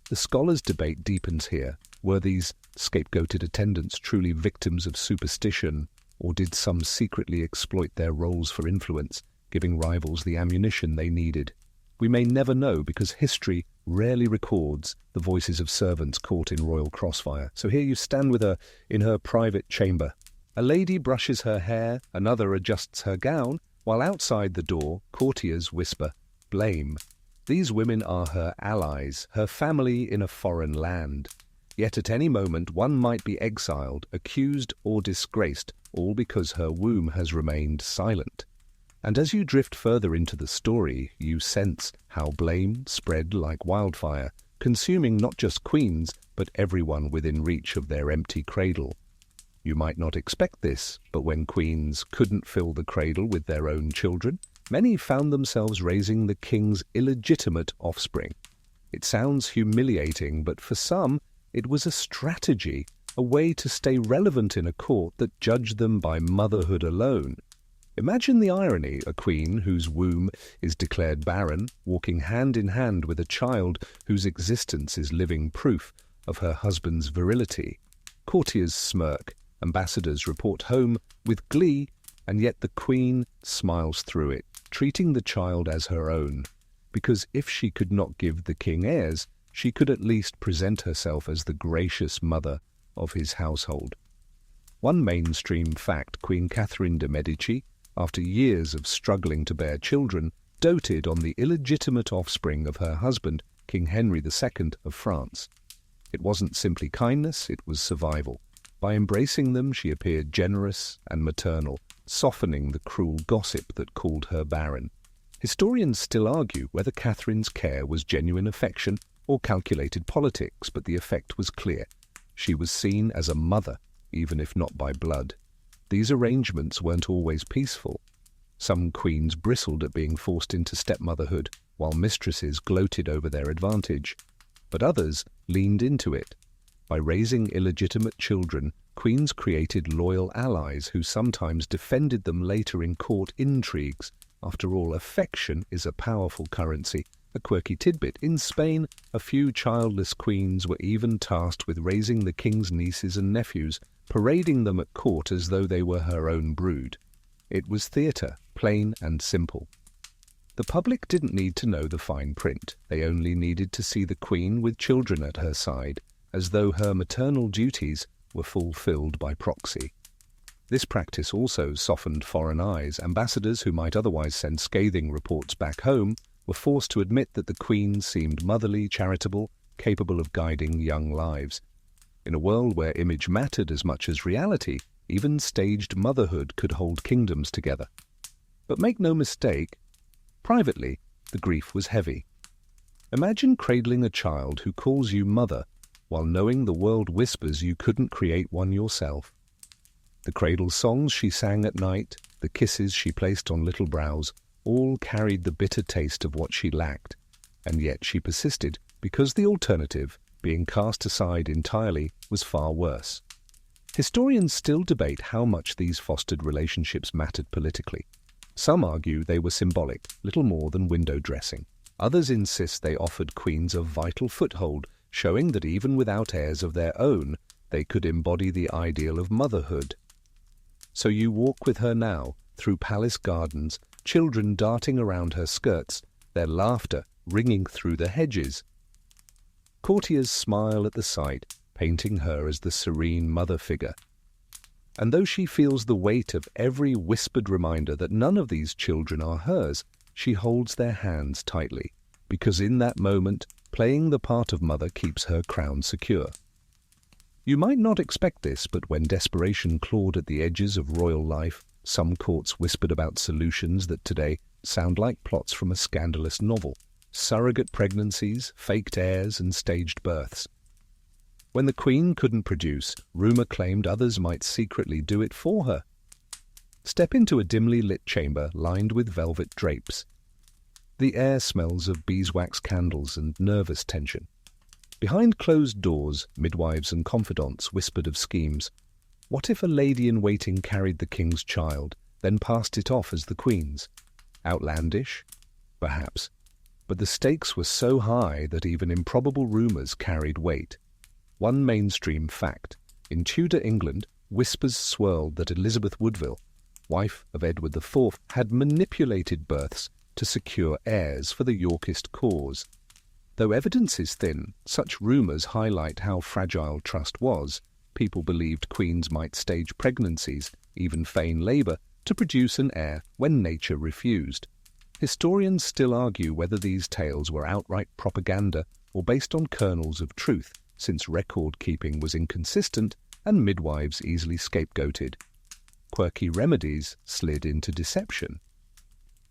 The scholars' debate deepens here. Were these scapegoated attendants truly victims of superstition, or did some secretly exploit their roles for influence, giving rivals the ammunition they needed? We may never know because history rarely records the voices of servants caught in royal crossfire. So here you stand with her in her private chamber. A lady brushes her hair, another adjusts her gown, while outside the door, courtiers whisper, "Blame." These women are her allies, her family in a foreign land. Yet at any moment one might be exiled, accused or disgraced, all because her womb has remained silent. And as you drift further into the story, you sense how blame spread like wildfire, consuming not just queens, but everyone within reach of their empty cradle. You might not expect this, but when queens couldn't fill the cradle with their own children, many found themselves raising the king's illegitimate offspring. It sounds humiliating, but for some, it was a strategy, a way to stay relevant in a court that judged them by motherhood alone. Imagine the irony, a queen whose womb is declared barren, walking hand in hand with a child whose existence is living proof of her husband's virility. Courtiers smirk, ambassadors report home with glee, and yet the queen smiles through it, treating the child as her own, because if she could not give the king heirs, she could at least present herself as the gracious mother of his household. One mainstream fact, Queen Catherine de' Medici, after years of struggling to bear children, doted on the illegitimate offspring of her husband, King Henry II of France. It wasn't simply kindness, it was survival. By embracing them, she appeared generous and maternal, softening the cruel gossip that called her barren. Historians still argue whether Catherine's care was genuine affection or calculated politics, but the effect was clear. She was seen as a mother, even if not by blood. These arrangements weren't always peaceful. Some queens bristled at being forced into stepmotherhood, while mistresses gloated over their advantage. But others leaned into it. By raising illegitimate children, queens created loyal allies who sometimes defended them later in court intrigues. After all, affection is a powerful currency. A quirky tidbit, in Spain, a few childless queens were even tasked with raising the king's nieces and nephews, parading them at court as though they were her own brood. It was theatre, plain and simple. The public didn't need to know the fine print. They only needed to see the queen with children at her side, as though her maternal duties were fulfilled by proxy. This practice also softened foreign eyes. Ambassadors who might otherwise send scathing reports back home were forced to admit that the queen seemed motherly, charitable, capable of guiding young lives. In a world where image mattered as much as reality, even staged motherhood could hold kingdoms together. But make no mistake, privately, the grief was heavy. Imagine cradling a child who calls you mother while knowing the world whispers you couldn't create one yourself. The cradle songs she sang at night, the kisses she placed on little brows, all carried the bitter taste of what she lacked. and yet she persisted because the alternative, being cast aside entirely, was far worse. Historians still debate how much these fostered relationships mattered politically. Some argue they were symbolic, little more than window dressing. Others insist they offered queens a vital foothold, showing that even without heirs of their own, they could embody the ideal of motherhood. So you walk with her now, through palace gardens, children darting around her skirts, their laughter ringing through the hedges. Courtiers smile at the sight, painting her as the serene mother figure. And though she feels the weight of every whispered reminder that none of these children are hers, she holds their hands tightly, because in that moment, playing the part of mother keeps her crown secure. You might not expect this, but when desperation clawed at the edges of royal life, some courts whispered about solutions that today sound like plots from a scandalous novel: surrogate pregnancies, faked heirs, and staged births. When the queen couldn't produce, rumour claimed others might secretly do it for her. Step into a dimly lit chamber lined with velvet drapes. The air smells of beeswax candles and nervous tension. Behind closed doors, midwives and confidants whispered of schemes. What if a lady-in-waiting carried the king's child, then passed it off as the queen's? Outlandish? Perhaps. But the stakes were so high that even improbable rumours carried weight. One mainstream fact: in Tudor England, whispers swirled that Elizabeth Woodville, wife of Edward IV, had manipulated births to secure heirs for the Yorkist cause. Though evidence is thin, such rumours highlight how fragile trust was. People believed queens might stage pregnancies, even feign labour, to produce an heir when nature refused. Historians still argue whether these tales were outright propaganda or based on kernels of truth, since record-keeping was inconsistent and midwives easily scapegoated. Quirky remedies slid into deception.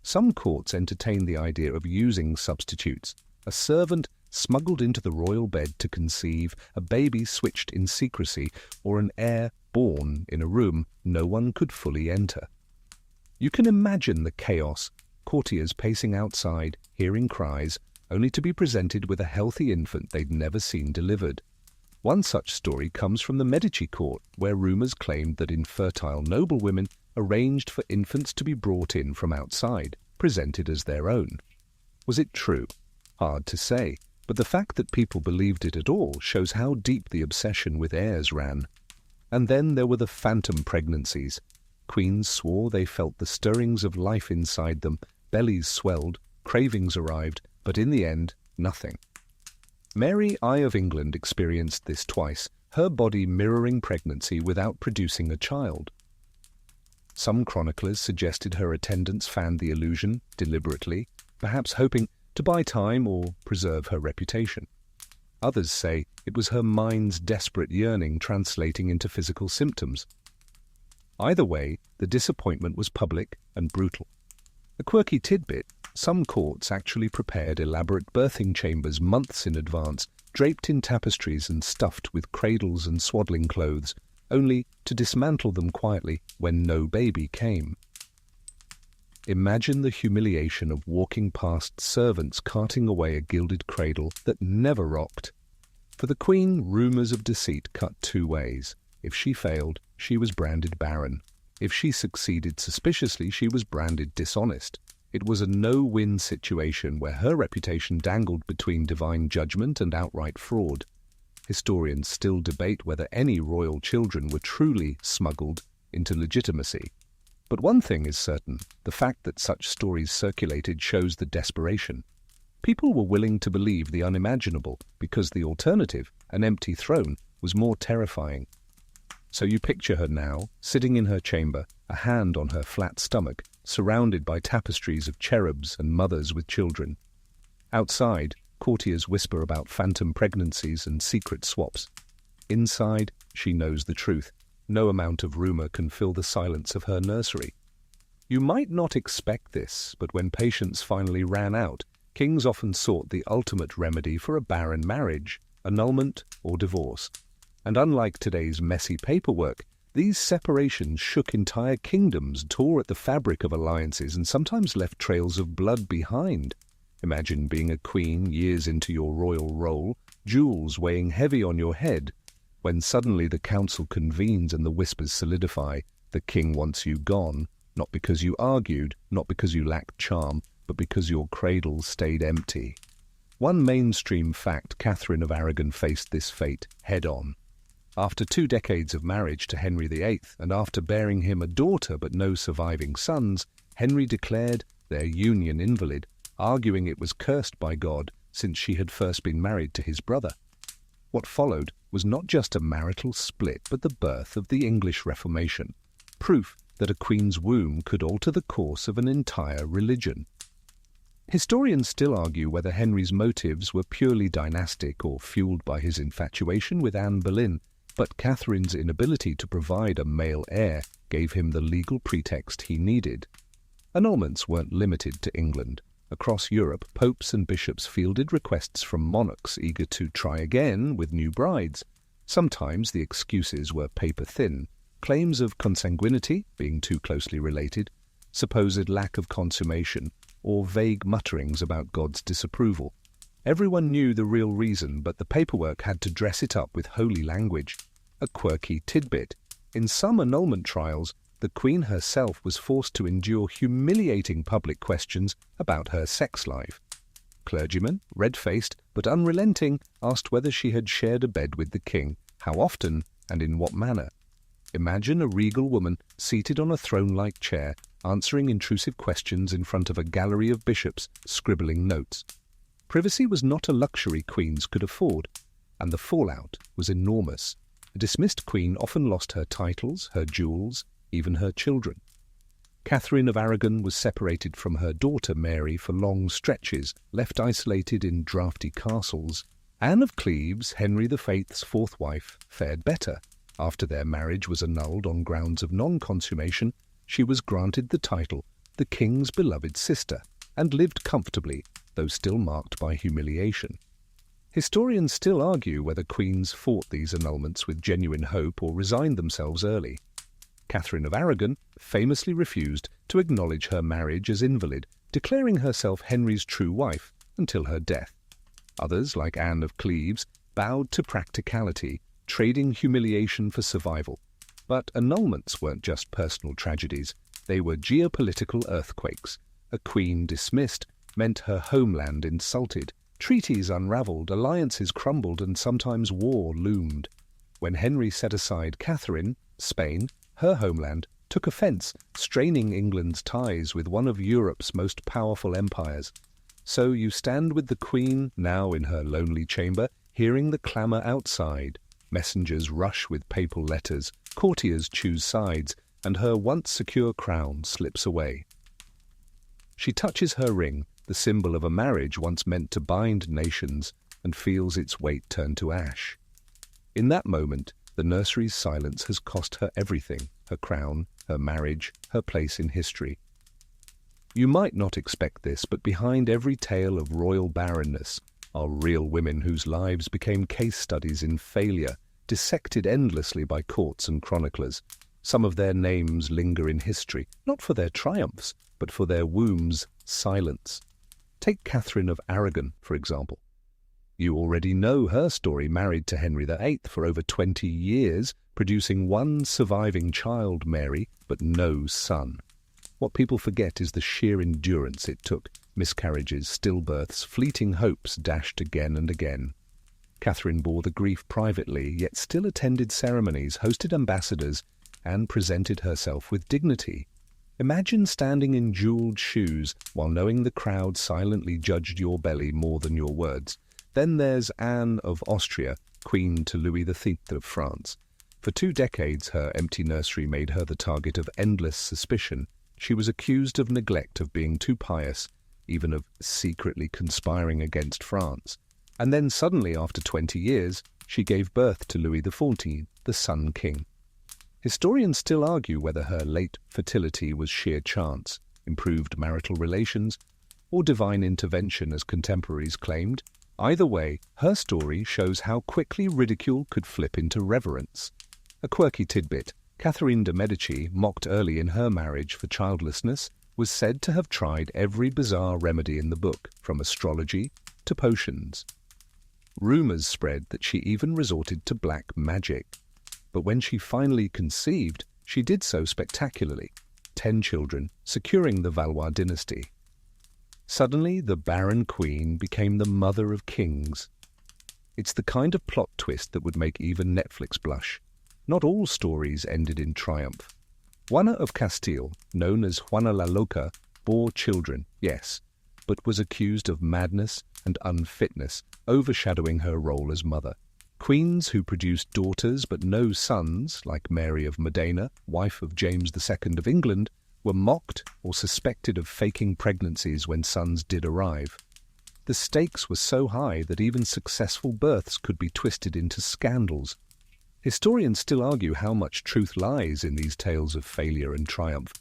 Some courts entertained the idea of using substitutes. A servant smuggled into the royal bed to conceive, a baby switched in secrecy, or an heir born in a room no one could fully enter. You can imagine the chaos: courtiers pacing outside, hearing cries, only to be presented with a healthy infant they'd never seen delivered. One such story comes from the Medici court, where rumours claimed that infertile noblewomen arranged for infants to be brought in from outside, presented as their own. Was it true? Hard to say, but the fact that people believed it at all shows how deep the obsession with heirs ran. And then there were the phantom pregnancies. Queens swore they felt the stirrings of life inside them, bellies swelled, cravings arrived, but in the end, nothing. Mary I of England experienced this twice, her body mirroring pregnancy without producing a child. Some chroniclers suggested her attendants fanned the illusion deliberately, perhaps hoping to buy time or preserve her reputation. Others say it was her mind's desperate yearning translating into physical symptoms. Either way, the disappointment was public and brutal. A quirky tidbit: some courts actually prepared elaborate birthing chambers months in advance, draped in tapestries and stuffed with cradles and swaddling clothes, only to dismantle them quietly when no baby came. Imagine the humiliation of walking past servants carting away a gilded cradle that never rocked. For the queen, rumours of deceit cut two ways. If she failed, she was branded barren. If she succeeded suspiciously, she was branded dishonest. It was a no-win situation where her reputation dangled between divine judgment and outright fraud. Historians still debate whether any royal children were truly smuggled into legitimacy. But one thing is certain: the fact that such stories circulated shows the desperation. People were willing to believe the unimaginable because the alternative, an empty throne, was more terrifying. So you picture her now, sitting in her chamber, a hand on her flat stomach, surrounded by tapestries of cherubs and mothers with children. Outside, courtiers whisper about phantom pregnancies and secret swaps. Inside, she knows the truth. No amount of rumour can fill the silence of her nursery. You might not expect this, but when patience finally ran out, kings often sought the ultimate remedy for a barren marriage: annulment or divorce. And unlike today's messy paperwork, these separations shook entire kingdoms, tore at the fabric of alliances, and sometimes left trails of blood behind. Imagine being a queen years into your royal role, jewels weighing heavy on your head, when suddenly the council convenes and the whispers solidify. The king wants you gone, not because you argued, not because you lacked charm, but because your cradle stayed empty. One mainstream fact: Catherine of Aragon faced this fate head-on. After 2 decades of marriage to Henry VIII, and after bearing him a daughter but no surviving sons, Henry declared their union invalid, arguing it was cursed by God since she had first been married to his brother. What followed was not just a marital split, but the birth of the English Reformation, proof that a queen's womb could alter the course of an entire religion. Historians still argue whether Henry's motives were purely dynastic or fueled by his infatuation with Anne Boleyn, but Catherine's inability to provide a male heir gave him the legal pretext he needed. Annulments weren't limited to England. Across Europe, popes and bishops fielded requests from monarchs eager to try again with new brides. Sometimes the excuses were paper-thin: claims of consanguinity, being too closely related, supposed lack of consummation, or vague mutterings about God's disapproval. Everyone knew the real reason, but the paperwork had to dress it up with holy language. A quirky tidbit: in some annulment trials, the Queen herself was forced to endure humiliating public questions about her sex life. Clergymen, red-faced but unrelenting, asked whether she had shared a bed with the king, how often, and in what manner. Imagine a regal woman seated on a throne-like chair, answering intrusive questions in front of a gallery of bishops scribbling notes. Privacy was not a luxury queens could afford, and the fallout was enormous. A dismissed queen often lost her titles, her jewels, even her children. Catherine of Aragon was separated from her daughter Mary for long stretches, left isolated in draughty castles. Anne of Cleves, Henry VIII's fourth wife, fared better. After their marriage was annulled on grounds of non-consummation, she was granted the title the king's beloved sister, and lived comfortably, though still marked by humiliation. Historians still argue whether queens fought these annulments with genuine hope or resigned themselves early. Catherine of Aragon famously refused to acknowledge her marriage as invalid, declaring herself Henry's true wife until her death. Others, like Anne of Cleves, bowed to practicality, trading humiliation for survival. But annulments weren't just personal tragedies, they were geopolitical earthquakes. A queen dismissed meant her homeland insulted, treaties unravelled, alliances crumbled, and sometimes war loomed. When Henry set aside Catherine, Spain, her homeland, took offence, straining England's ties with one of Europe's most powerful empires. So you stand with the Queen, now in her lonely chamber, hearing the clamour outside. Messengers rush with papal letters, courtiers choose sides, and her once secure crown slips away. She touches her ring, the symbol of a marriage once meant to bind nations, and feels its weight turn to ash. In that moment, the nursery's silence has cost her everything: her crown, her marriage, her place in history. You might not expect this, but behind every tale of royal barrenness are real women whose lives became case studies in failure, dissected endlessly by courts and chroniclers. Some of their names linger in history, not for their triumphs, but for their womb's silence. Take Catherine of Aragon, for example. You already know her story: married to Henry VIII for over 20 years, producing one surviving child, Mary, but no son. What people forget is the sheer endurance it took: miscarriages, stillbirths, fleeting hopes dashed again and again. Catherine bore the grief privately, yet still attended ceremonies, hosted ambassadors, and presented herself with dignity. Imagine standing in jeweled shoes while knowing the crowd silently judged your belly more than your words. Then there's Anne of Austria, queen to Louis XIII of France. For 2 decades, her empty nursery made her the target of endless suspicion. She was accused of neglect, of being too pious, even of secretly conspiring against France. And then suddenly, after 20 years, she gave birth to Louis XIV, the Sun King. Historians still argue whether her late fertility was sheer chance, improved marital relations, or divine intervention, as contemporaries claimed. Either way, her story shows how quickly ridicule could flip into reverence. A quirky tidbit: Catherine de' Medici, mocked early in her marriage for childlessness, was said to have tried every bizarre remedy in the book, from astrology to potions. Rumours spread that she even resorted to black magic. But when she finally conceived, she did so spectacularly, 10 children, securing the Valois dynasty. Suddenly, the barren queen became the mother of kings. It's the kind of plot twist that would make even Netflix blush. Not all stories ended in triumph. Juana of Castile, known as Juana la Loca, bore children, yes, but was accused of madness and unfitness, overshadowing her role as mother. Queens who produced daughters but no sons, like Mary of Modena, wife of James II of England, were mocked or suspected of faking pregnancies when sons did arrive. The stakes were so high that even successful births could be twisted into scandals. Historians still argue how much truth lies in these tales of failure and triumph.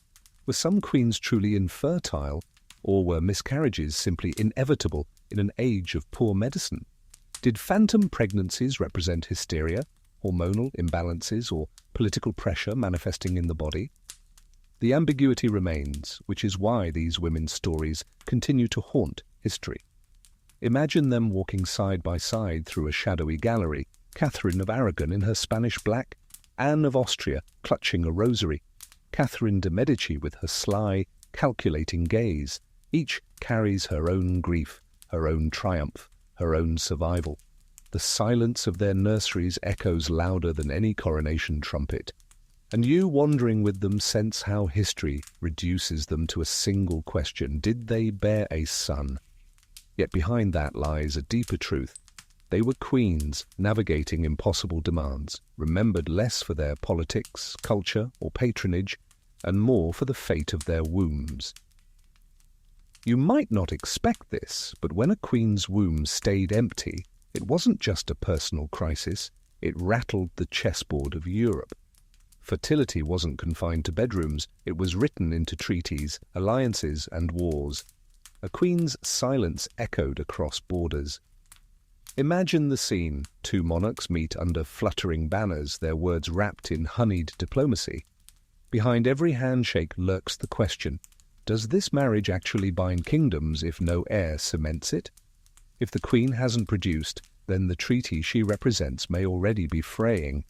Were some queens truly infertile, or were miscarriages simply inevitable in an age of poor medicine? Did phantom pregnancies represent hysteria, hormonal imbalances, or political pressure manifesting in the body? The ambiguity remains, which is why these women's stories continue to haunt history. Imagine them walking side by side through a shadowy gallery, Catherine of Aragon in her Spanish black, Anne of Austria clutching a rosary, Catherine de' Medici with her sly, calculating gaze. Each carries her own grief, her own triumph, her own survival. The silence of their nurseries echoes louder than any coronation trumpet. And you, wandering with them, sense how history reduces them to a single question: did they bear a son? Yet behind that lies a deeper truth. They were queens navigating impossible demands, remembered less for their politics, culture, or patronage, and more for the fate of their wombs. You might not expect this, but when a queen's womb stayed empty, it wasn't just a personal crisis, it rattled the chessboard of Europe. Fertility wasn't confined to bedrooms, it was written into treaties, alliances, and wars. A queen's silence echoed across borders. Imagine the scene. 2 monarchs meet under fluttering banners, their words wrapped in honeyed diplomacy. Behind every handshake lurks the question: does this marriage actually bind kingdoms if no heir cements it? If the queen hasn't produced, then the treaty she represents may already be fraying.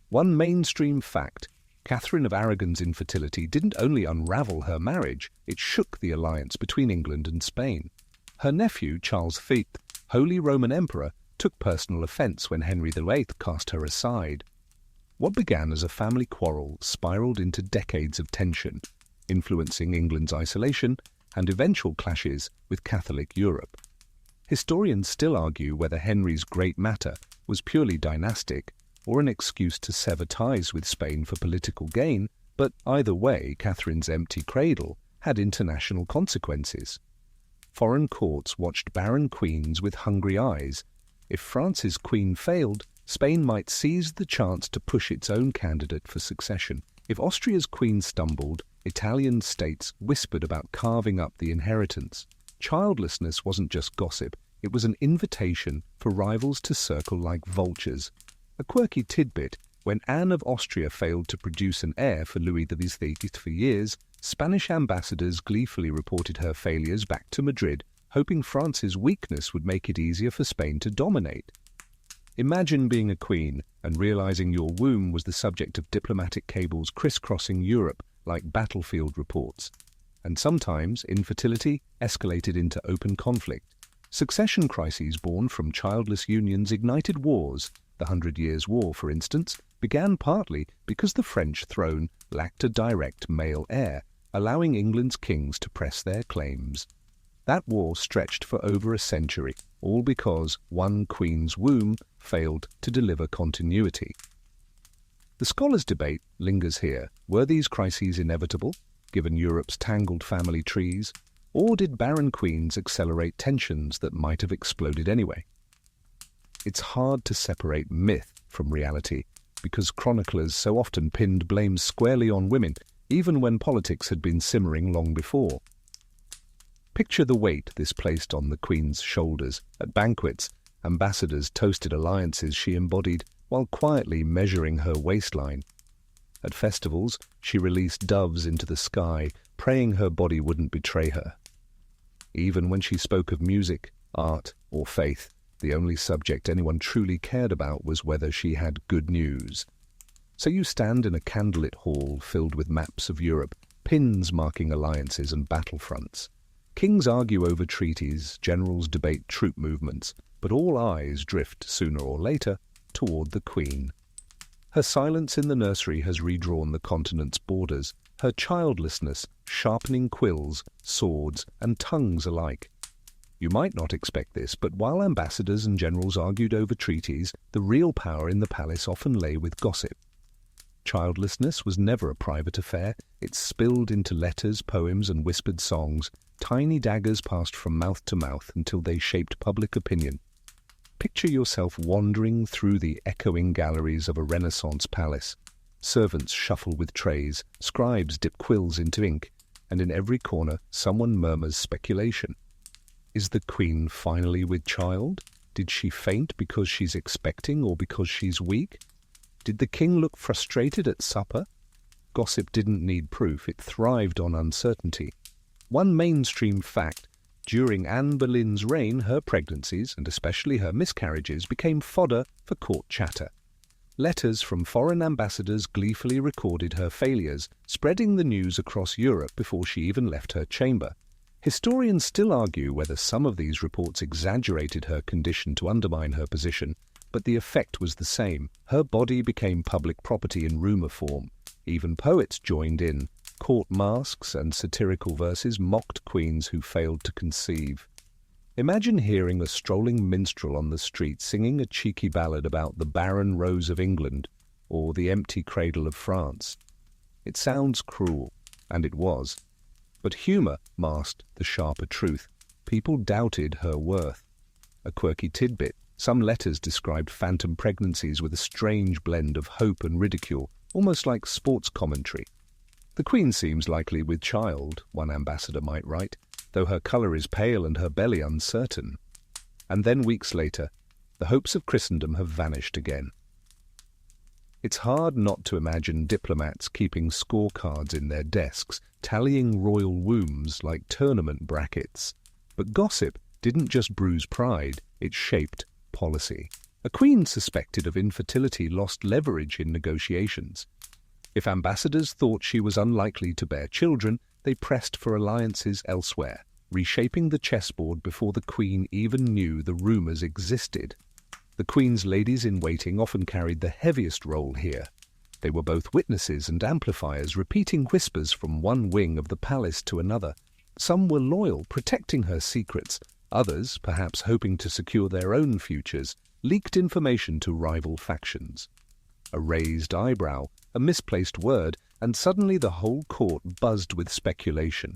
One mainstream fact: Catherine of Aragon's infertility didn't only unravel her marriage, it shook the alliance between England and Spain. Her nephew, Charles V, Holy Roman Emperor, took personal offence when Henry VIII cast her aside. What began as a family quarrel spiralled into decades of tension, influencing England's isolation and eventual clashes with Catholic Europe. Historians still argue whether Henry's great matter was purely dynastic or an excuse to sever ties with Spain for political gain, but either way, Catherine's empty cradle had international consequences. Foreign courts watched barren queens with hungry eyes. If France's queen failed, Spain might seize the chance to push its own candidate for succession. If Austria's queen stumbled, Italian states whispered about carving up the inheritance. Childlessness wasn't just gossip, it was an invitation for rivals to circle like vultures. A quirky tidbit: when Anne of Austria failed to produce an heir for Louis XVIII for years, Spanish ambassadors gleefully reported her failures back to Madrid, hoping France's weakness would make it easier for Spain to dominate. Imagine being a queen and realizing your womb was the subject of diplomatic cables crisscrossing Europe like battlefield reports. And sometimes infertility escalated into open conflict. Succession crises born from childless unions ignited wars. The 100 Years' War, for instance, began partly because the French throne lacked a direct male heir, allowing England's kings to press their claims. That war stretched for over a century, all because one queen's womb failed to deliver continuity. The scholars' debate lingers here. Were these crises inevitable, given Europe's tangled family trees, or did barren queens accelerate tensions that might have exploded anyway? It's hard to separate myth from reality, because chroniclers so often pinned blame squarely on women, even when politics had been simmering long before. Picture the weight this placed on the Queen's shoulders. At banquets, ambassadors toasted alliances she embodied while quietly measuring her waistline. At festivals, she released doves into the sky praying her body wouldn't betray her. Even when she spoke of music, art, or faith, the only subject anyone truly cared about was whether she had good news. So you stand in a candlelit hall filled with maps of Europe, pins marking alliances and battlefronts. Kings argue over treaties, generals debate troop movements, but all eyes drift sooner or later toward the Queen. Her silence in the nursery has redrawn the continent's borders, her childlessness sharpening quills, swords, and tongues alike. You might not expect this, but while ambassadors and generals argued over treaties, the real power in the palace often lay with gossip. Childlessness was never a private affair. It spilled into letters, poems, and whispered songs. Tiny daggers passed from mouth to mouth until they shaped public opinion. Picture yourself wandering through the echoing galleries of a Renaissance palace. Servants shuffle with trays, scribes dip quills into ink, and in every corner someone murmurs speculation. Is the Queen finally with child? Did she faint because she's expecting or because she's weak? Did the king look frustrated at supper? Gossip didn't need proof, it thrived on uncertainty. One mainstream fact: during Anne Boleyn's reign, her pregnancies, and especially her miscarriages, became fodder for court chatter. Letters from foreign ambassadors gleefully recorded her failures, spreading the news across Europe before she even left her chamber. Historians still argue whether some of these reports exaggerated her condition to undermine her position, but the effect was the same. Her body became public property in rumour form. Even poets joined in. Court masques and satirical verses mocked queens who failed to conceive. Imagine hearing a strolling minstrel on the street singing a cheeky ballad about the barren rose of England or the empty cradle of France. It sounds cruel, and it was. But humour masked the sharper truth. People doubted her worth. A quirky tidbit: some letters described phantom pregnancies with a strange blend of hope and ridicule, almost like sports commentary. The Queen seems likely with child, one ambassador might write, though her colour is pale and her belly uncertain. And then weeks later, the hopes of Christendom have vanished again. It's hard not to imagine diplomats keeping scorecards in their desks, tallying royal wombs like tournament brackets. But gossip didn't just bruise pride, it shaped policy. A queen suspected of infertility lost leverage in negotiations. If ambassadors thought she was unlikely to bear children, they pressed for alliances elsewhere, reshaping the chessboard before the Queen even knew the rumours existed. The Queen's ladies-in-waiting often carried the heaviest role here. They were both witnesses and amplifiers, repeating whispers from one wing of the palace to another. Some were loyal, protecting her secrets. Others, perhaps hoping to secure their own futures, leaked information to rival factions. A raised eyebrow, a misplaced word, and suddenly the whole court buzzed with speculation.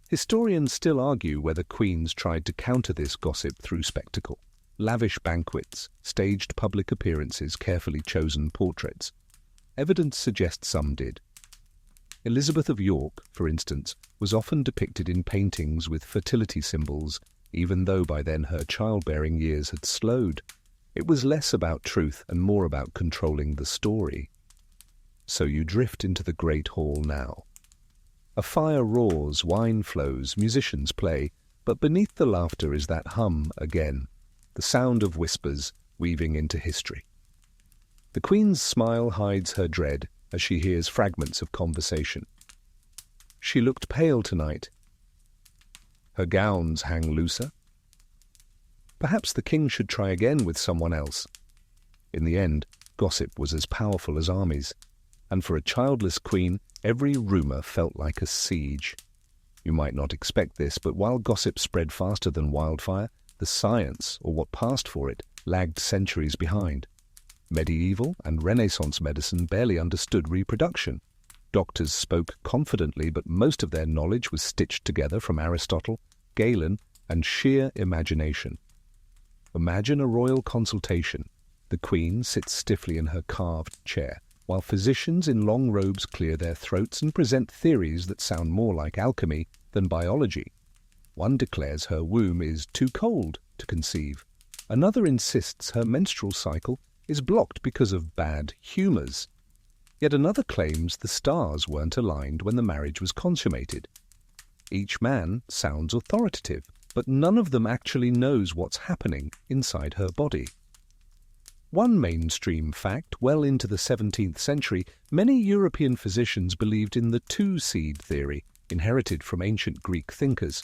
Historians still argue whether queens tried to counter this gossip through spectacle. Lavish banquets, staged public appearances, carefully chosen portraits. Evidence suggests some did. Elizabeth of York, for instance, was often depicted in paintings with fertility symbols, even though by then her childbearing years had slowed. It was less about truth and more about controlling the story. So you drift into the great hall now. A fire roars, wine flows, musicians play, but beneath the laughter is that hum again, the sound of whispers weaving into history. The Queen's smile hides her dread as she hears fragments of conversation. She looked pale tonight. Her gowns hang looser. Perhaps the king should try again with someone else. In the end, gossip was as powerful as armies, and for a childless queen, every rumour felt like a siege. You might not expect this, but while gossip spread faster than wildfire, the science, or what passed for it, lagged centuries behind. Medieval and Renaissance medicine barely understood reproduction. Doctors spoke confidently, but most of their knowledge was stitched together from Aristotle, Galen, and sheer imagination. Imagine a royal consultation. The Queen sits stiffly in her carved chair, while physicians in long robes clear their throats and present theories that sound more like alchemy than biology. One declares her womb is too cold to conceive. Another insists her menstrual cycle is blocked because of bad humours. Yet another claims the stars weren't aligned when the marriage was consummated. Each man sounds authoritative, but none of them actually knows what's happening inside her body. One mainstream fact, well into the 17th century, many European physicians believed in the two-seed theory, inherited from ancient Greek thinkers.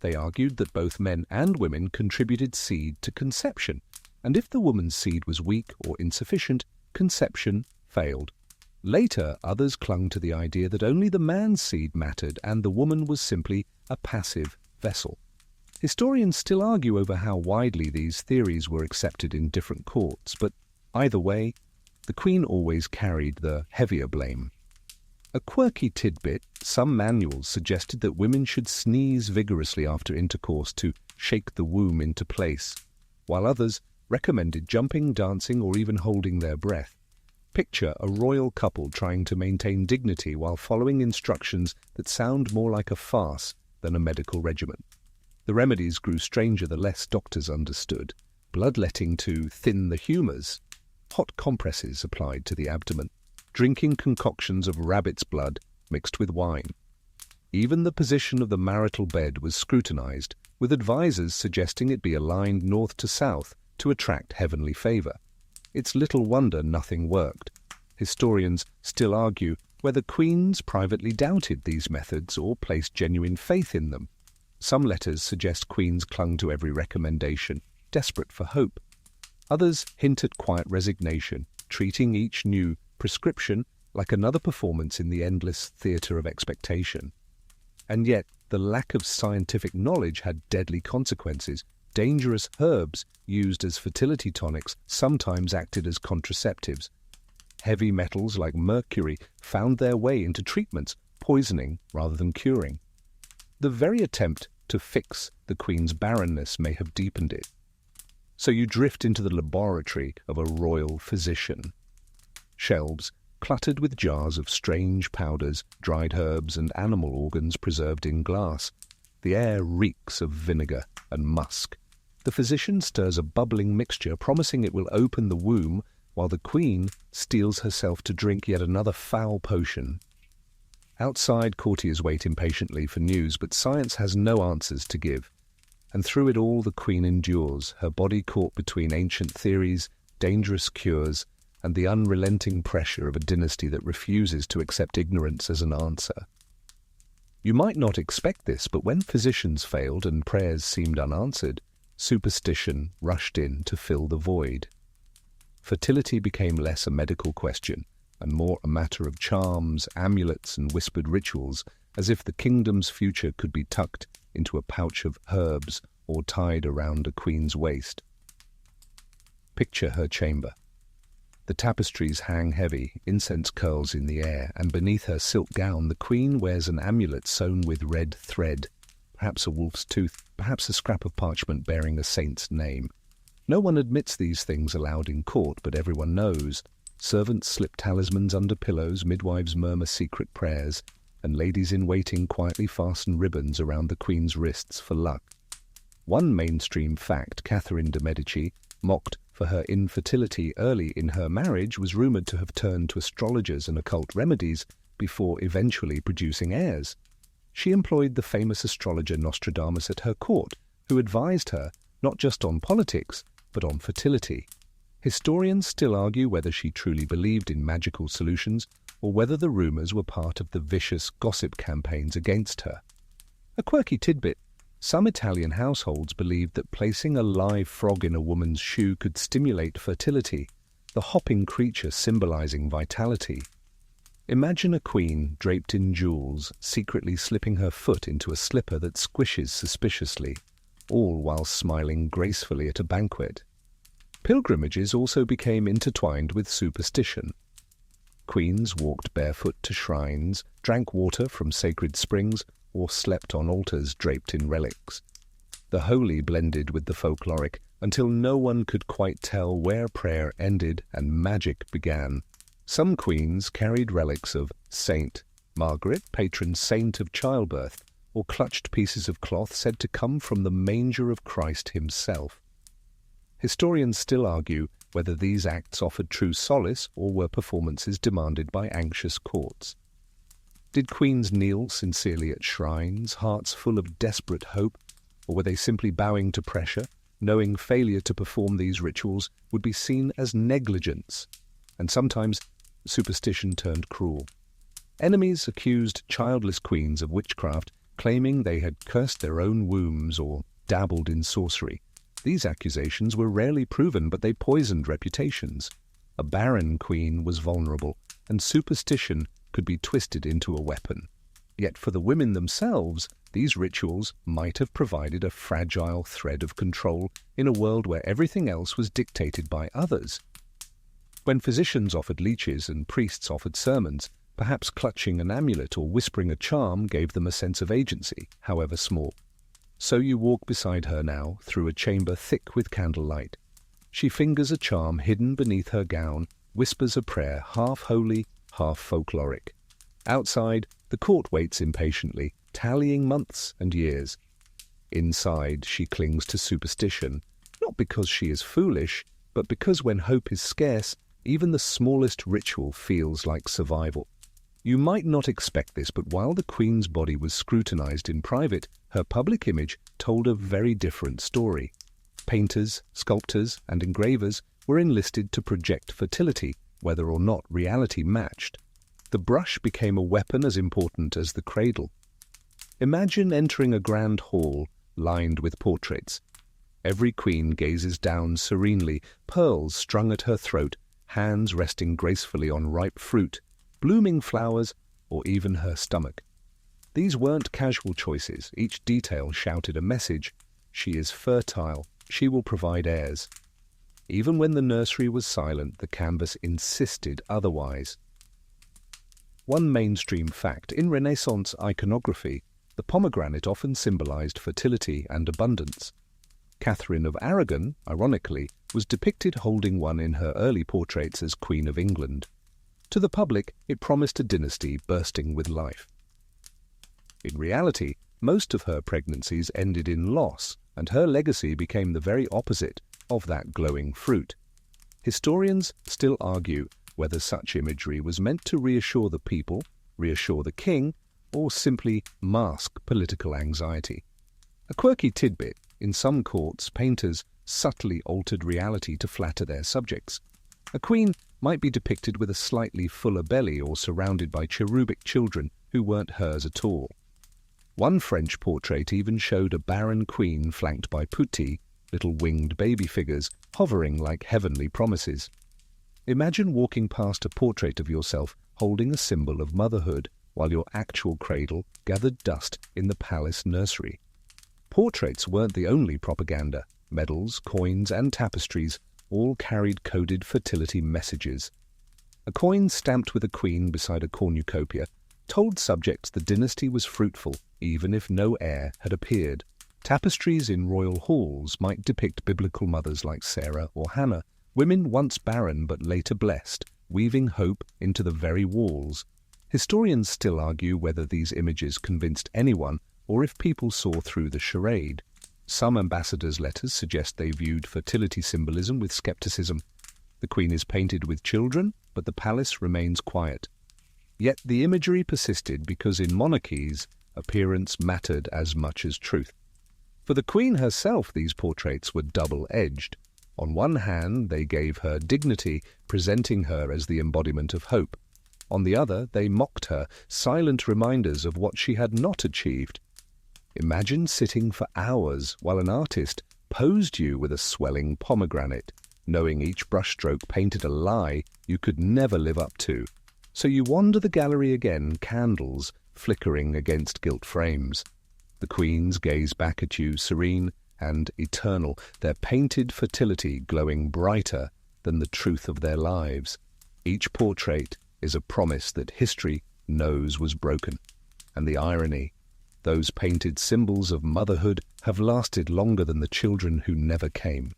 They argued that both men and women contributed seed to conception, and if the woman's seed was weak or insufficient, conception failed. Later, others clung to the idea that only the man's seed mattered and the woman was simply a passive vessel. Historians still argue over how widely these theories were accepted in different courts, but either way, the Queen always carried the heavier blame. A quirky tidbit, some manuals suggested that women should sneeze vigorously after intercourse to shake the womb into place, while others recommended jumping, dancing, or even holding their breath. Picture a royal couple trying to maintain dignity while following instructions that sound more like a farce than a medical regimen. The remedies grew stranger the less doctors understood. Bloodletting to thin the humours, hot compresses applied to the abdomen, drinking concoctions of rabbit's blood mixed with wine. Even the position of the marital bed was scrutinized, with advisers suggesting it be aligned north to south to attract heavenly favor. It's little wonder nothing worked. Historians still argue whether queens privately doubted these methods or placed genuine faith in them. Some letters suggest queens clung to every recommendation, desperate for hope. Others hint at quiet resignation, treating each new prescription like another performance in the endless theatre of expectation. And yet, the lack of scientific knowledge had deadly consequences. Dangerous herbs used as fertility tonics sometimes acted as contraceptives. Heavy metals like mercury found their way into treatments, poisoning rather than curing. The very attempt to fix the Queen's barrenness may have deepened it. So you drift into the laboratory of a royal physician. Shelves cluttered with jars of strange powders, dried herbs, and animal organs preserved in glass. The air reeks of vinegar and musk. The physician stirs a bubbling mixture, promising it will open the womb, while the Queen steels herself to drink yet another foul potion. Outside, courtiers wait impatiently for news, but science has no answers to give. And through it all the Queen endures, her body caught between ancient theories, dangerous cures, and the unrelenting pressure of a dynasty that refuses to accept ignorance as an answer. You might not expect this, but when physicians failed and prayers seemed unanswered, superstition rushed in to fill the void. Fertility became less a medical question and more a matter of charms, amulets, and whispered rituals, as if the kingdom's future could be tucked into a pouch of herbs or tied around a queen's waist. Picture her chamber. The tapestries hang heavy, incense curls in the air, and beneath her silk gown the Queen wears an amulet sewn with red thread, perhaps a wolf's tooth, perhaps a scrap of parchment bearing a saint's name. No one admits these things aloud in court, but everyone knows. Servants slip talismans under pillows, midwives murmur secret prayers, and ladies-in-waiting quietly fasten ribbons around the Queen's wrists for luck. One mainstream fact, Catherine de' Medici, mocked for her infertility early in her marriage, was rumoured to have turned to astrologers and occult remedies before eventually producing heirs. She employed the famous astrologer Nostradamus at her court, who advised her not just on politics, but on fertility. Historians still argue whether she truly believed in magical solutions or whether the rumours were part of the vicious gossip campaigns against her. A quirky tidbit: some Italian households believed that placing a live frog in a woman's shoe could stimulate fertility, the hopping creature symbolising vitality. Imagine a queen draped in jewels, secretly slipping her foot into a slipper that squishes suspiciously, all while smiling gracefully at a banquet. Pilgrimages also became intertwined with superstition. Queens walked barefoot to shrines, drank water from sacred springs, or slept on altars draped in relics. The holy blended with the folkloric until no one could quite tell where prayer ended and magic began. Some queens carried relics of Saint Margaret, patron saint of childbirth, or clutched pieces of cloth said to come from the manger of Christ himself. Historians still argue whether these acts offered true solace or were performances demanded by anxious courts. Did queens kneel sincerely at shrines, hearts full of desperate hope, or were they simply bowing to pressure, knowing failure to perform these rituals would be seen as negligence, and sometimes superstition turned cruel? Enemies accused childless queens of witchcraft, claiming they had cursed their own wombs or dabbled in sorcery. These accusations were rarely proven, but they poisoned reputations. A barren queen was vulnerable, and superstition could be twisted into a weapon. Yet for the women themselves, these rituals might have provided a fragile thread of control in a world where everything else was dictated by others. When physicians offered leeches and priests offered sermons, perhaps clutching an amulet or whispering a charm gave them a sense of agency, however small. So you walk beside her now, through a chamber thick with candlelight. She fingers a charm hidden beneath her gown, whispers a prayer, half holy, half folkloric. Outside, the court waits impatiently, tallying months and years. Inside, she clings to superstition, not because she is foolish, but because when hope is scarce, even the smallest ritual feels like survival. You might not expect this, but while the queen's body was scrutinized in private, her public image told a very different story. Painters, sculptors, and engravers were enlisted to project fertility, whether or not reality matched. The brush became a weapon as important as the cradle. Imagine entering a grand hall lined with portraits. Every queen gazes down serenely, pearls strung at her throat, hands resting gracefully on ripe fruit, blooming flowers, or even her stomach. These weren't casual choices. Each detail shouted a message. She is fertile. She will provide heirs. Even when the nursery was silent, the canvas insisted otherwise. One mainstream fact: in Renaissance iconography, the pomegranate often symbolized fertility and abundance. Catherine of Aragon, ironically, was depicted holding one in her early portraits as Queen of England. To the public, it promised a dynasty bursting with life. In reality, most of her pregnancies ended in loss, and her legacy became the very opposite of that glowing fruit. Historians still argue whether such imagery was meant to reassure the people, reassure the king, or simply mask political anxiety. A quirky tidbit: in some courts, painters subtly altered reality to flatter their subjects. A queen might be depicted with a slightly fuller belly or surrounded by cherubic children who weren't hers at all. One French portrait even showed a barren queen flanked by putti, little winged baby figures, hovering like heavenly promises. Imagine walking past a portrait of yourself holding a symbol of motherhood, while your actual cradle gathered dust in the palace nursery. Portraits weren't the only propaganda. Medals, coins, and tapestries all carried coded fertility messages. A coin stamped with a queen beside a cornucopia told subjects the dynasty was fruitful, even if no heir had appeared. Tapestries in royal halls might depict biblical mothers like Sarah or Hannah, women once barren but later blessed, weaving hope into the very walls. Historians still argue whether these images convinced anyone or if people saw through the charade. Some ambassadors' letters suggest they viewed fertility symbolism with skepticism. The queen is painted with children, but the palace remains quiet. Yet the imagery persisted because in monarchies, appearance mattered as much as truth. For the queen herself, these portraits were double-edged. On one hand, they gave her dignity, presenting her as the embodiment of hope. On the other, they mocked her, silent reminders of what she had not achieved. Imagine sitting for hours while an artist posed you with a swelling pomegranate, knowing each brushstroke painted a lie you could never live up to. So you wander the gallery again, candles flickering against gilt frames. The queens gaze back at you, serene and eternal, their painted fertility glowing brighter than the truth of their lives. Each portrait is a promise that history knows was broken. And the irony: those painted symbols of motherhood have lasted longer than the children who never came.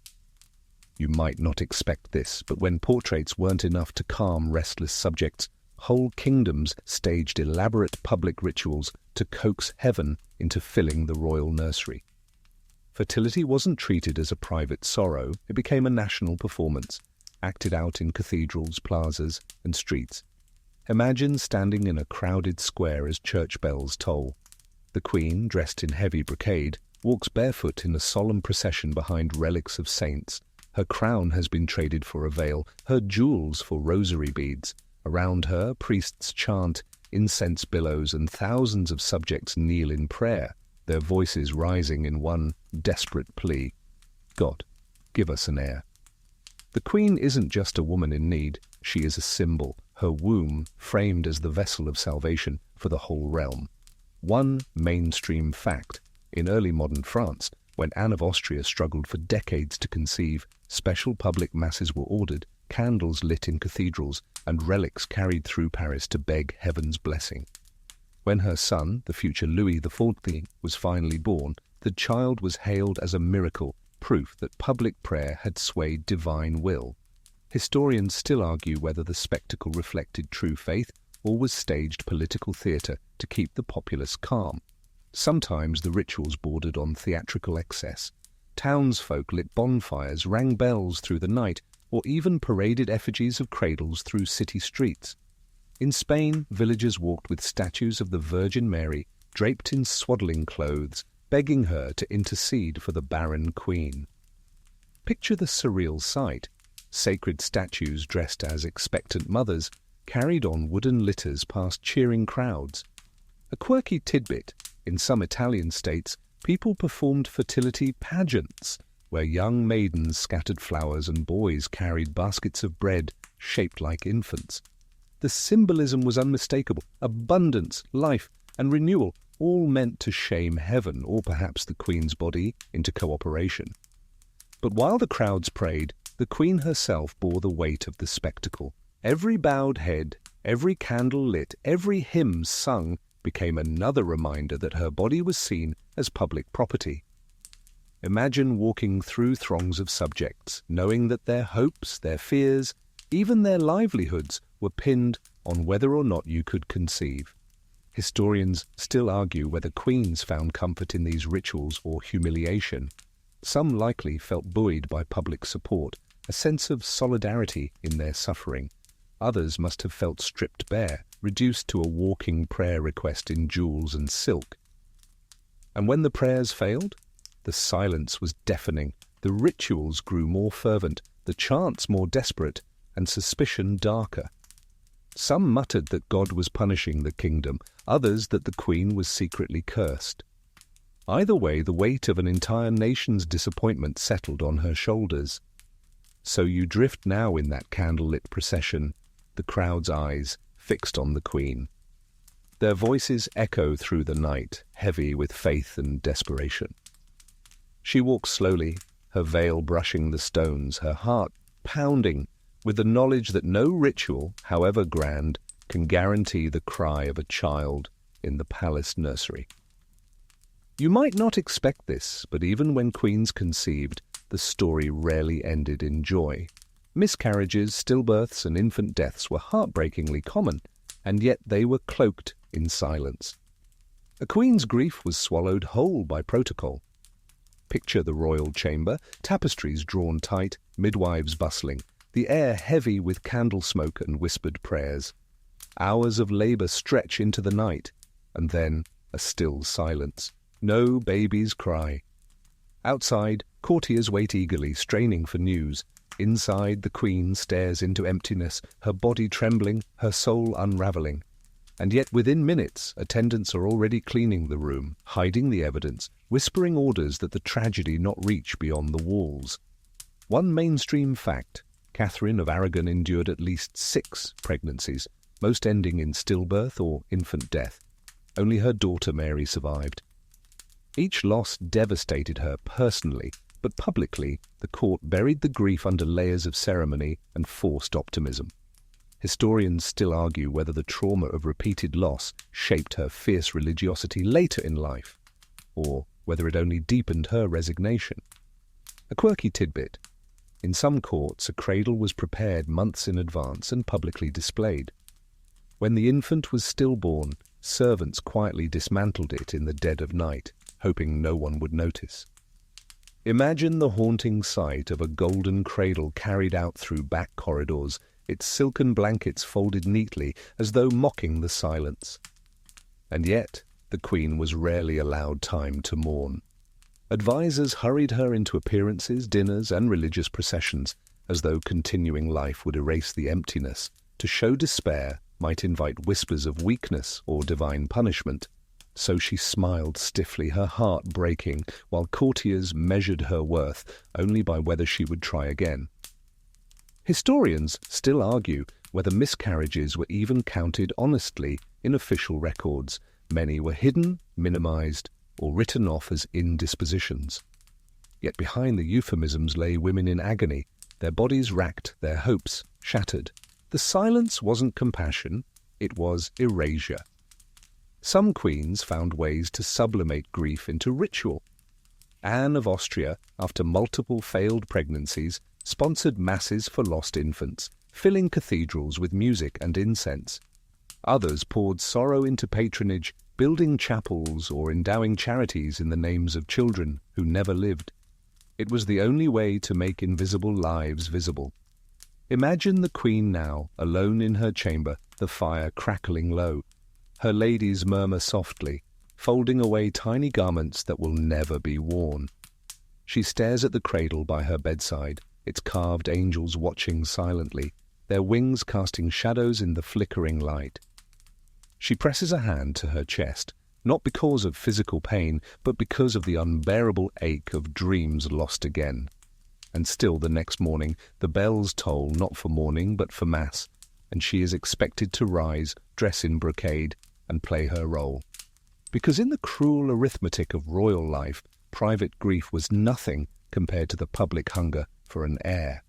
You might not expect this, but when portraits weren't enough to calm restless subjects, whole kingdoms staged elaborate public rituals to coax heaven into filling the royal nursery. Fertility wasn't treated as a private sorrow, it became a national performance. acted out in cathedrals, plazas, and streets. Imagine standing in a crowded square as church bells toll. The Queen, dressed in heavy brocade, walks barefoot in a solemn procession behind relics of saints. Her crown has been traded for a veil, her jewels for rosary beads. Around her, priests chant, incense billows, and thousands of subjects kneel in prayer, their voices rising in one desperate plea: God, give us an heir. The Queen isn't just a woman in need, she is a symbol, her womb framed as the vessel of salvation for the whole realm. One mainstream fact: in early modern France, when Anne of Austria struggled for decades to conceive, special public masses were ordered, candles lit in cathedrals, and relics carried through Paris to beg heaven's blessing. When her son, the future Louis XIV, was finally born, the child was hailed as a miracle, proof that public prayer had swayed divine will. Historians still argue whether the spectacle reflected true faith or was staged political theatre to keep the populace calm. Sometimes the rituals bordered on theatrical excess. Townsfolk lit bonfires, rang bells through the night, or even paraded effigies of cradles through city streets. In Spain, villagers walked with statues of the Virgin Mary, draped in swaddling clothes, begging her to intercede for the barren queen. Picture the surreal sight: sacred statues dressed as expectant mothers, carried on wooden litters past cheering crowds. A quirky tidbit: in some Italian states, people performed fertility pageants, where young maidens scattered flowers and boys carried baskets of bread shaped like infants. The symbolism was unmistakable: abundance, life, and renewal, all meant to shame heaven, or perhaps the Queen's body, into cooperation. But while the crowds prayed, the Queen herself bore the weight of the spectacle. Every bowed head, every candle lit, every hymn sung became another reminder that her body was seen as public property. Imagine walking through throngs of subjects, knowing that their hopes, their fears, even their livelihoods were pinned on whether or not you could conceive. Historians still argue whether queens found comfort in these rituals or humiliation. Some likely felt buoyed by public support, a sense of solidarity in their suffering. Others must have felt stripped bare, reduced to a walking prayer request in jewels and silk. And when the prayers failed, the silence was deafening, the rituals grew more fervent, the chants more desperate, and suspicion darker. Some muttered that God was punishing the kingdom, others that the Queen was secretly cursed. Either way, the weight of an entire nation's disappointment settled on her shoulders. So you drift now in that candle-lit procession, the crowd's eyes fixed on the Queen. Their voices echo through the night, heavy with faith and desperation. She walks slowly, her veil brushing the stones, her heart pounding with the knowledge that no ritual, however grand, can guarantee the cry of a child in the palace nursery. You might not expect this, but even when queens conceived, the story rarely ended in joy. Miscarriages, stillbirths, and infant deaths were heartbreakingly common, and yet they were cloaked in silence. A queen's grief was swallowed whole by protocol. Picture the royal chamber, tapestries drawn tight, midwives bustling, the air heavy with candle smoke and whispered prayers. Hours of labor stretch into the night, and then a still silence. No baby's cry. Outside, courtiers wait eagerly, straining for news. Inside, the Queen stares into emptiness, her body trembling, her soul unraveling. And yet within minutes, attendants are already cleaning the room, hiding the evidence, whispering orders that the tragedy not reach beyond the walls. One mainstream fact: Catherine of Aragon endured at least 6 pregnancies, most ending in stillbirth or infant death. Only her daughter Mary survived. Each loss devastated her personally, but publicly, the court buried the grief under layers of ceremony and forced optimism. Historians still argue whether the trauma of repeated loss shaped her fierce religiosity later in life, or whether it only deepened her resignation. A quirky tidbit: in some courts, a cradle was prepared months in advance and publicly displayed. When the infant was stillborn, servants quietly dismantled it in the dead of night, hoping no one would notice. Imagine the haunting sight of a golden cradle carried out through back corridors, its silken blankets folded neatly as though mocking the silence. And yet the Queen was rarely allowed time to mourn. Advisers hurried her into appearances, dinners, and religious processions, as though continuing life would erase the emptiness. To show despair might invite whispers of weakness or divine punishment. So she smiled stiffly, her heart breaking, while courtiers measured her worth only by whether she would try again. Historians still argue whether miscarriages were even counted honestly in official records. Many were hidden, minimized, or written off as indispositions. Yet behind the euphemisms lay women in agony, their bodies racked, their hopes shattered. The silence wasn't compassion, it was erasure. Some queens found ways to sublimate grief into ritual. Anne of Austria, after multiple failed pregnancies, sponsored masses for lost infants, filling cathedrals with music and incense. Others poured sorrow into patronage, building chapels or endowing charities in the names of children who never lived. It was the only way to make invisible lives visible. Imagine the Queen now, alone in her chamber, the fire crackling low. Her ladies murmur softly, folding away tiny garments that will never be worn. She stares at the cradle by her bedside, its carved angels watching silently, their wings casting shadows in the flickering light. She presses a hand to her chest, not because of physical pain, but because of the unbearable ache of dreams lost again. And still the next morning the bells toll not for mourning but for mass, and she is expected to rise, dress in brocade, and play her role. Because in the cruel arithmetic of royal life, private grief was nothing compared to the public hunger for an heir.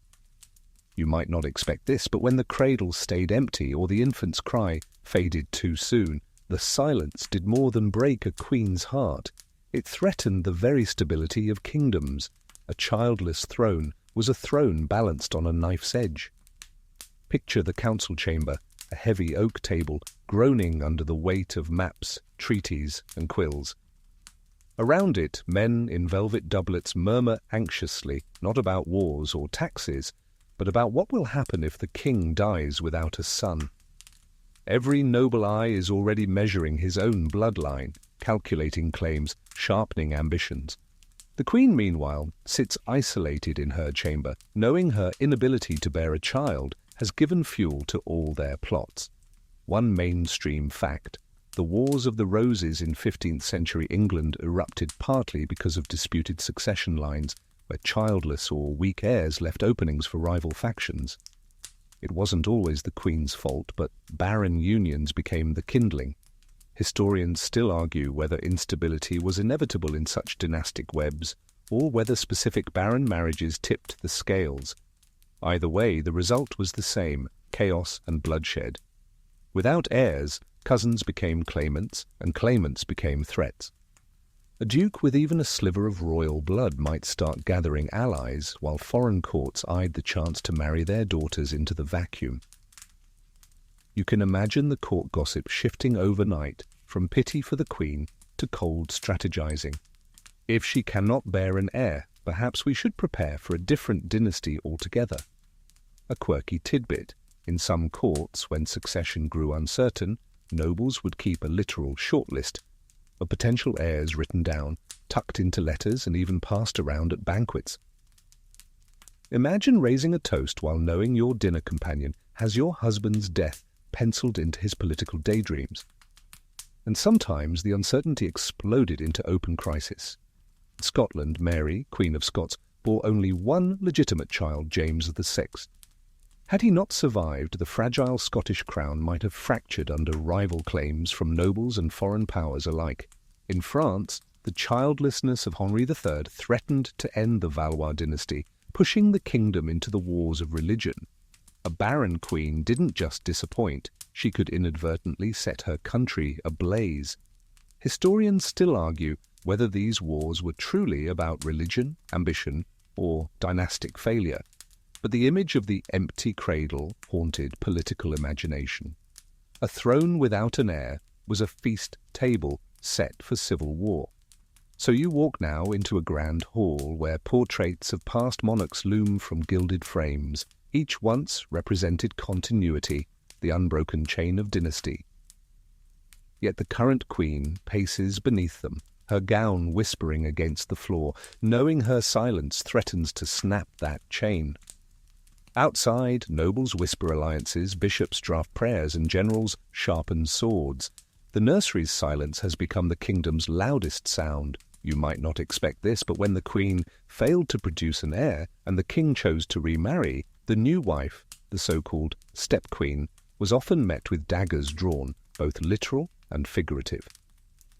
You might not expect this, but when the cradle stayed empty or the infant's cry faded too soon, the silence did more than break a queen's heart. It threatened the very stability of kingdoms. A childless throne was a throne balanced on a knife's edge. Picture the council chamber, a heavy oak table, groaning under the weight of maps, treaties, and quills. Around it, men in velvet doublets murmur anxiously, not about wars or taxes, but about what will happen if the king dies without a son. Every noble eye is already measuring his own bloodline, calculating claims, sharpening ambitions. The Queen, meanwhile, sits isolated in her chamber, knowing her inability to bear a child has given fuel to all their plots. One mainstream fact: the Wars of the Roses in 15th century England erupted partly because of disputed succession lines, where childless or weak heirs left openings for rival factions. It wasn't always the Queen's fault, but barren unions became the kindling. Historians still argue whether instability was inevitable in such dynastic webs, or whether specific barren marriages tipped the scales. Either way, the result was the same: chaos and bloodshed. Without heirs, cousins became claimants, and claimants became threats. A duke with even a sliver of royal blood might start gathering allies, while foreign courts eyed the chance to marry their daughters into the vacuum. You can imagine the court gossip shifting overnight from pity for the Queen to cold strategizing. If she cannot bear an heir, perhaps we should prepare for a different dynasty altogether. A quirky tidbit: in some courts, when succession grew uncertain, nobles would keep a literal shortlist of potential heirs written down, tucked into letters, and even passed around at banquets. Imagine raising a toast while knowing your dinner companion has your husband's death penciled into his political daydreams. And sometimes the uncertainty exploded into open crisis. In Scotland, Mary, Queen of Scots, bore only one legitimate child, James VI. Had he not survived, the fragile Scottish crown might have fractured under rival claims from nobles and foreign powers alike. In France, the childlessness of Henri III threatened to end the Valois dynasty, pushing the kingdom into the wars of religion. A barren queen didn't just disappoint, she could inadvertently set her country ablaze. Historians still argue whether these wars were truly about religion, ambition, or dynastic failure. But the image of the empty cradle haunted political imagination. A throne without an heir was a feast table set for civil war. So you walk now into a grand hall where portraits of past monarchs loom from gilded frames. Each once represented continuity, the unbroken chain of dynasty. Yet the current queen paces beneath them, her gown whispering against the floor, knowing her silence threatens to snap that chain. Outside, nobles whisper alliances, bishops draft prayers, and generals sharpen swords. The nursery's silence has become the kingdom's loudest sound. You might not expect this, but when the queen failed to produce an heir and the king chose to remarry, the new wife, the so-called step-queen, was often met with daggers drawn, both literal and figurative.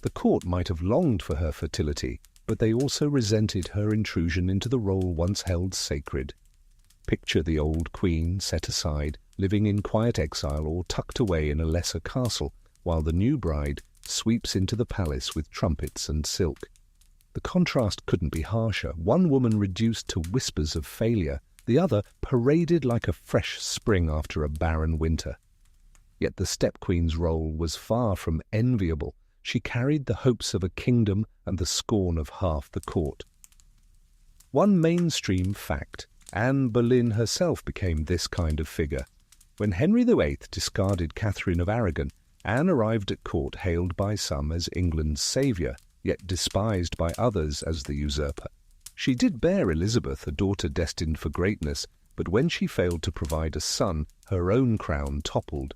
The court might have longed for her fertility, but they also resented her intrusion into the role once held sacred. Picture the old queen set aside, living in quiet exile or tucked away in a lesser castle, while the new bride sweeps into the palace with trumpets and silk. The contrast couldn't be harsher. One woman reduced to whispers of failure, the other paraded like a fresh spring after a barren winter. Yet the step-queen's role was far from enviable. She carried the hopes of a kingdom and the scorn of half the court. One mainstream fact: Anne Boleyn herself became this kind of figure. When Henry VIII discarded Catherine of Aragon, Anne arrived at court hailed by some as England's saviour, yet despised by others as the usurper. She did bear Elizabeth, a daughter destined for greatness, but when she failed to provide a son, her own crown toppled.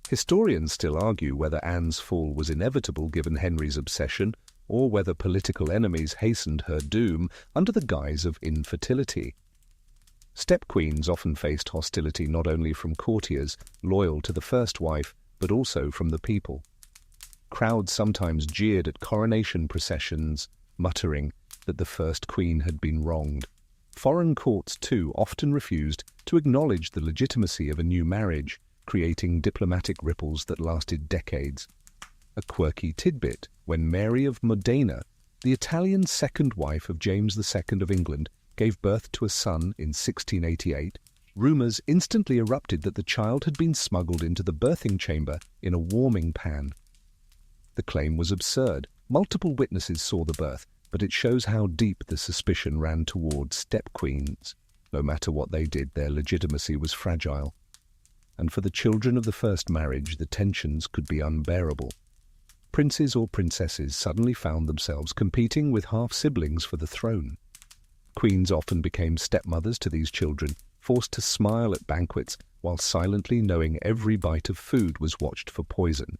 Historians still argue whether Anne's fall was inevitable given Henry's obsession, or whether political enemies hastened her doom under the guise of infertility. Step-queens often faced hostility not only from courtiers loyal to the first wife, but also from the people. Crowds sometimes jeered at coronation processions, muttering that the first queen had been wronged. Foreign courts, too, often refused to acknowledge the legitimacy of a new marriage, creating diplomatic ripples that lasted decades. A quirky tidbit: when Mary of Modena, the Italian second wife of James II of England, gave birth to a son in 1688, rumours instantly erupted that the child had been smuggled into the birthing chamber in a warming pan. The claim was absurd. Multiple witnesses saw the birth, but it shows how deep the suspicion ran toward step-queens. No matter what they did, their legitimacy was fragile. And for the children of the first marriage, the tensions could be unbearable. Princes or princesses suddenly found themselves competing with half-siblings for the throne. Queens often became stepmothers to these children, forced to smile at banquets while silently knowing every bite of food was watched for poison.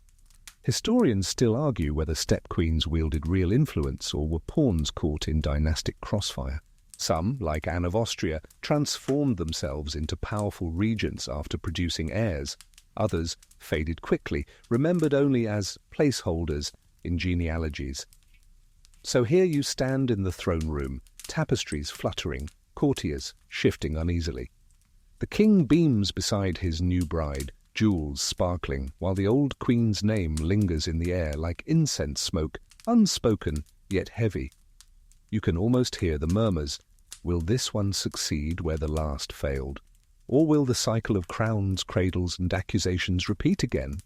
Historians still argue whether step-queens wielded real influence or were pawns caught in dynastic crossfire. Some, like Anne of Austria, transformed themselves into powerful regents after producing heirs. Others faded quickly, remembered only as placeholders in genealogies. So here you stand in the throne room, tapestries fluttering, courtiers shifting uneasily. The king beams beside his new bride, jewels sparkling, while the old queen's name lingers in the air like incense smoke, unspoken yet heavy. You can almost hear the murmurs. Will this one succeed where the last failed? Or will the cycle of crowns, cradles, and accusations repeat again?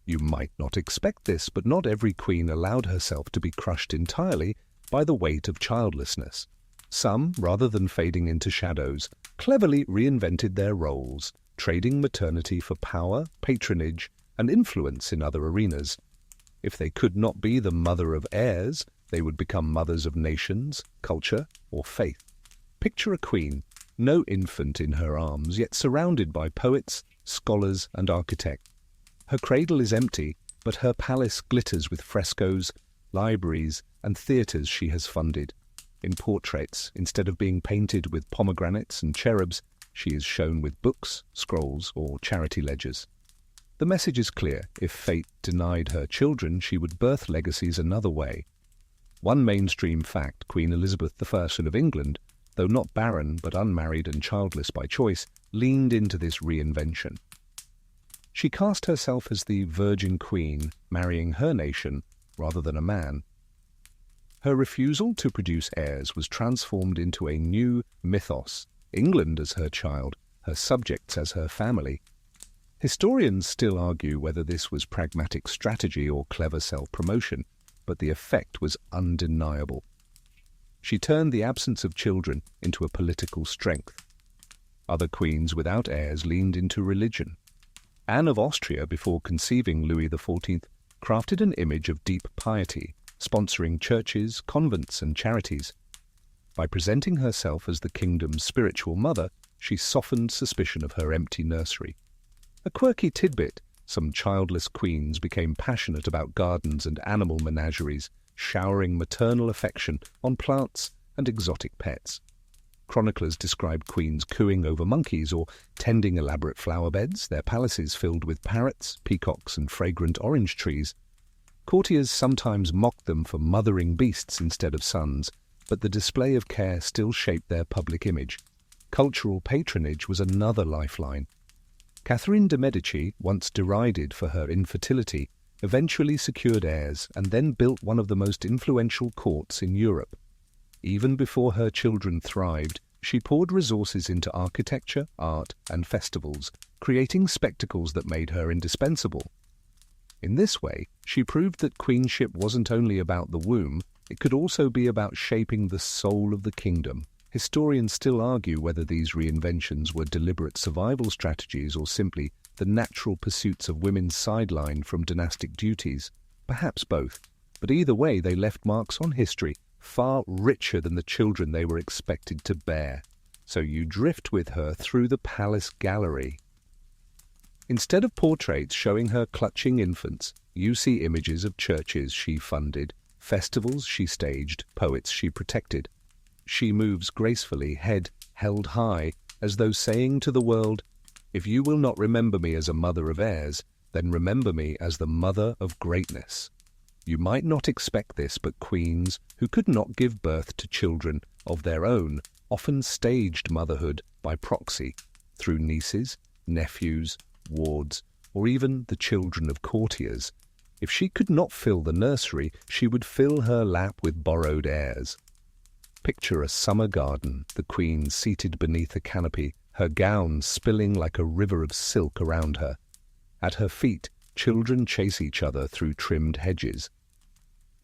You might not expect this, but not every queen allowed herself to be crushed entirely by the weight of childlessness. Some, rather than fading into shadows, cleverly reinvented their roles, trading maternity for power, patronage, and influence in other arenas. If they could not be the mother of heirs, they would become mothers of nations, culture, or faith. Picture a queen, no infant in her arms, yet surrounded by poets, scholars, and architects. Her cradle is empty, but her palace glitters with frescoes, libraries, and theatres she has funded. In portraits, instead of being painted with pomegranates and cherubs, she is shown with books, scrolls, or charity ledgers. The message is clear: if fate denied her children, she would birth legacies another way. One mainstream fact: Queen Elizabeth I of England, though not barren but unmarried and childless by choice, leaned into this reinvention. She cast herself as the Virgin Queen, marrying her nation rather than a man. Her refusal to produce heirs was transformed into a new mythos: England as her child, her subjects as her family. Historians still argue whether this was pragmatic strategy or clever self-promotion, but the effect was undeniable. she turned the absence of children into a political strength. Other queens without heirs leaned into religion. Anne of Austria, before conceiving Louis XIV, crafted an image of deep piety, sponsoring churches, convents, and charities. By presenting herself as the kingdom's spiritual mother, she softened suspicion of her empty nursery. A quirky tidbit: some childless queens became passionate about gardens and animal menageries, showering maternal affection on plants and exotic pets. Chroniclers describe queens cooing over monkeys or tending elaborate flower beds, their palaces filled with parrots, peacocks, and fragrant orange trees. Courtiers sometimes mocked them for mothering beasts instead of sons, but the display of care still shaped their public image. Cultural patronage was another lifeline. Catherine de' Medici, once derided for her infertility, eventually secured heirs and then built one of the most influential courts in Europe. Even before her children thrived, she poured resources into architecture, art, and festivals, creating spectacles that made her indispensable. In this way, she proved that queenship wasn't only about the womb, it could also be about shaping the soul of the kingdom. Historians still argue whether these reinventions were deliberate survival strategies or simply the natural pursuits of women's sidelined from dynastic duties. Perhaps both, but either way they left marks on history far richer than the children they were expected to bear. So you drift with her through the palace gallery. Instead of portraits showing her clutching infants, you see images of churches she funded, festivals she staged, poets she protected. She moves gracefully, head held high, as though saying to the world, "If you will not remember me as a mother of heirs, then remember me as the mother of greatness." You might not expect this, but queens who could not give birth to children of their own often staged motherhood by proxy through nieces, nephews, wards, or even the children of courtiers. If she could not fill the nursery, she would fill her lap with borrowed heirs. Picture a summer garden, the queen seated beneath a canopy, her gown spilling like a river of silk around her. At her feet, children chase each other through trimmed hedges.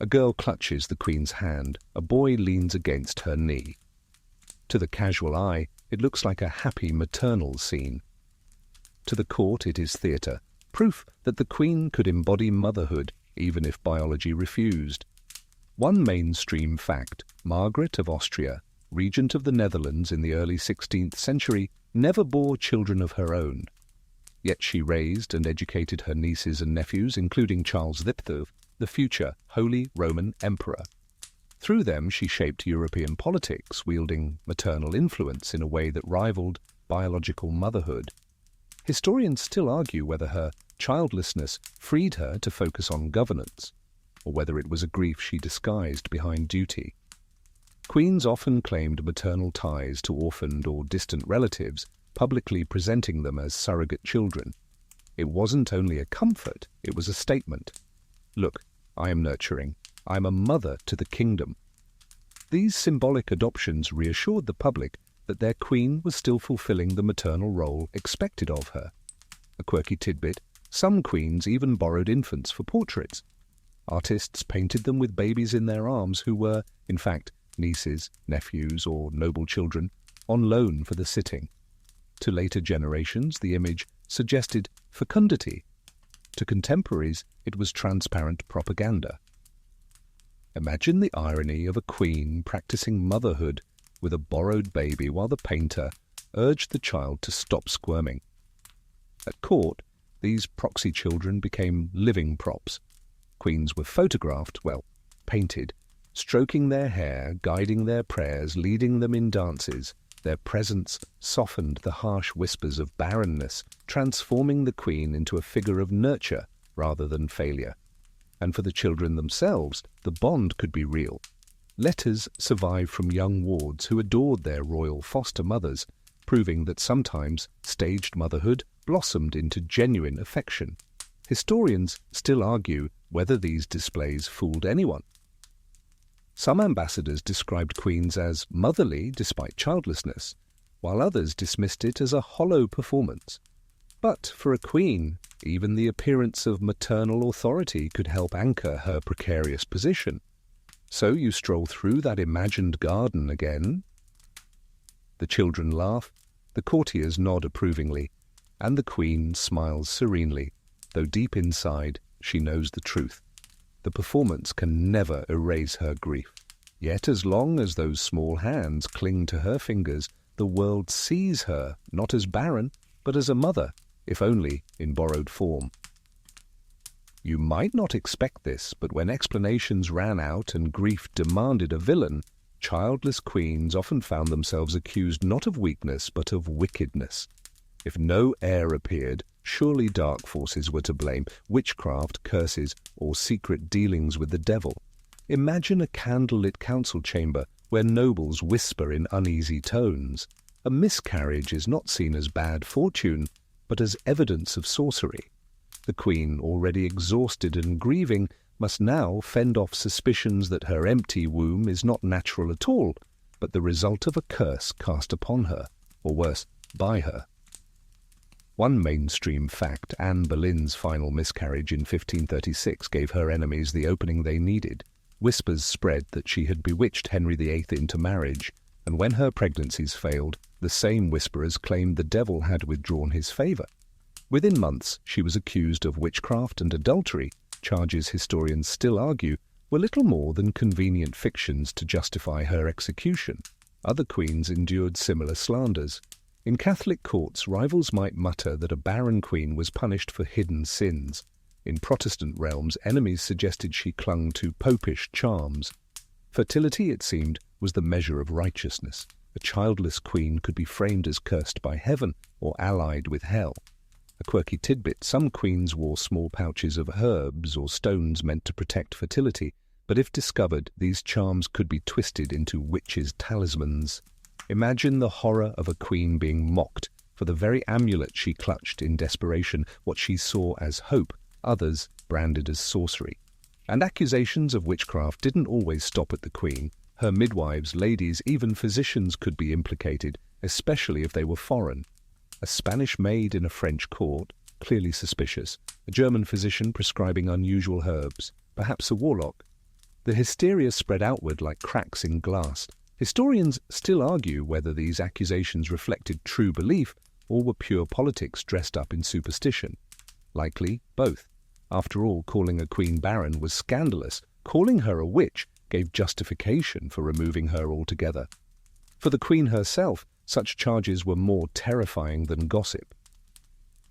A girl clutches the queen's hand, a boy leans against her knee. To the casual eye, it looks like a happy maternal scene. To the court, it is theatre, proof that the queen could embody motherhood even if biology refused. One mainstream fact: Margaret of Austria, regent of the Netherlands in the early 16th century, never bore children of her own. Yet she raised and educated her nieces and nephews, including Charles V, the future Holy Roman Emperor. Through them she shaped European politics, wielding maternal influence in a way that rivaled biological motherhood. Historians still argue whether her childlessness freed her to focus on governance, or whether it was a grief she disguised behind duty. Queens often claimed maternal ties to orphaned or distant relatives, publicly presenting them as surrogate children. It wasn't only a comfort, it was a statement. Look, I am nurturing. I am a mother to the kingdom. These symbolic adoptions reassured the public that their queen was still fulfilling the maternal role expected of her. A quirky tidbit: some queens even borrowed infants for portraits. Artists painted them with babies in their arms who were, in fact, nieces, nephews, or noble children, on loan for the sitting. To later generations, the image suggested fecundity. To contemporaries, it was transparent propaganda. Imagine the irony of a queen practicing motherhood with a borrowed baby while the painter urged the child to stop squirming. At court, these proxy children became living props. Queens were photographed, painted, stroking their hair, guiding their prayers, leading them in dances. Their presence softened the harsh whispers of barrenness, transforming the queen into a figure of nurture rather than failure. And for the children themselves, the bond could be real. Letters survived from young wards who adored their royal foster mothers, proving that sometimes staged motherhood blossomed into genuine affection. Historians still argue whether these displays fooled anyone. Some ambassadors described queens as motherly despite childlessness, while others dismissed it as a hollow performance. But for a queen, even the appearance of maternal authority could help anchor her precarious position. So you stroll through that imagined garden again? The children laugh, the courtiers nod approvingly, and the queen smiles serenely, though deep inside she knows the truth. The performance can never erase her grief. Yet as long as those small hands cling to her fingers, the world sees her not as barren, but as a mother, if only in borrowed form. You might not expect this, but when explanations ran out and grief demanded a villain, childless queens often found themselves accused not of weakness, but of wickedness. If no heir appeared, surely dark forces were to blame, witchcraft, curses, or secret dealings with the devil. Imagine a candlelit council chamber where nobles whisper in uneasy tones. A miscarriage is not seen as bad fortune, but as evidence of sorcery. The queen, already exhausted and grieving, must now fend off suspicions that her empty womb is not natural at all, but the result of a curse cast upon her, or worse, by her. One mainstream fact, Anne Boleyn's final miscarriage in 1536 gave her enemies the opening they needed. Whispers spread that she had bewitched Henry VIII into marriage, and when her pregnancies failed, the same whisperers claimed the devil had withdrawn his favour. Within months, she was accused of witchcraft and adultery, charges historians still argue were little more than convenient fictions to justify her execution. Other queens endured similar slanders. In Catholic courts, rivals might mutter that a barren queen was punished for hidden sins. In Protestant realms, enemies suggested she clung to popish charms. Fertility, it seemed, was the measure of righteousness. A childless queen could be framed as cursed by heaven or allied with hell. A quirky tidbit, some queens wore small pouches of herbs or stones meant to protect fertility, but if discovered, these charms could be twisted into witches' talismans. Imagine the horror of a queen being mocked for the very amulet she clutched in desperation, what she saw as hope, others branded as sorcery. And accusations of witchcraft didn't always stop at the queen. Her midwives, ladies, even physicians could be implicated, especially if they were foreign. A Spanish maid in a French court, clearly suspicious. A German physician prescribing unusual herbs, perhaps a warlock. The hysteria spread outward like cracks in glass. Historians still argue whether these accusations reflected true belief or were pure politics dressed up in superstition. Likely both. After all, calling a queen barren was scandalous. Calling her a witch gave justification for removing her altogether. For the queen herself, such charges were more terrifying than gossip.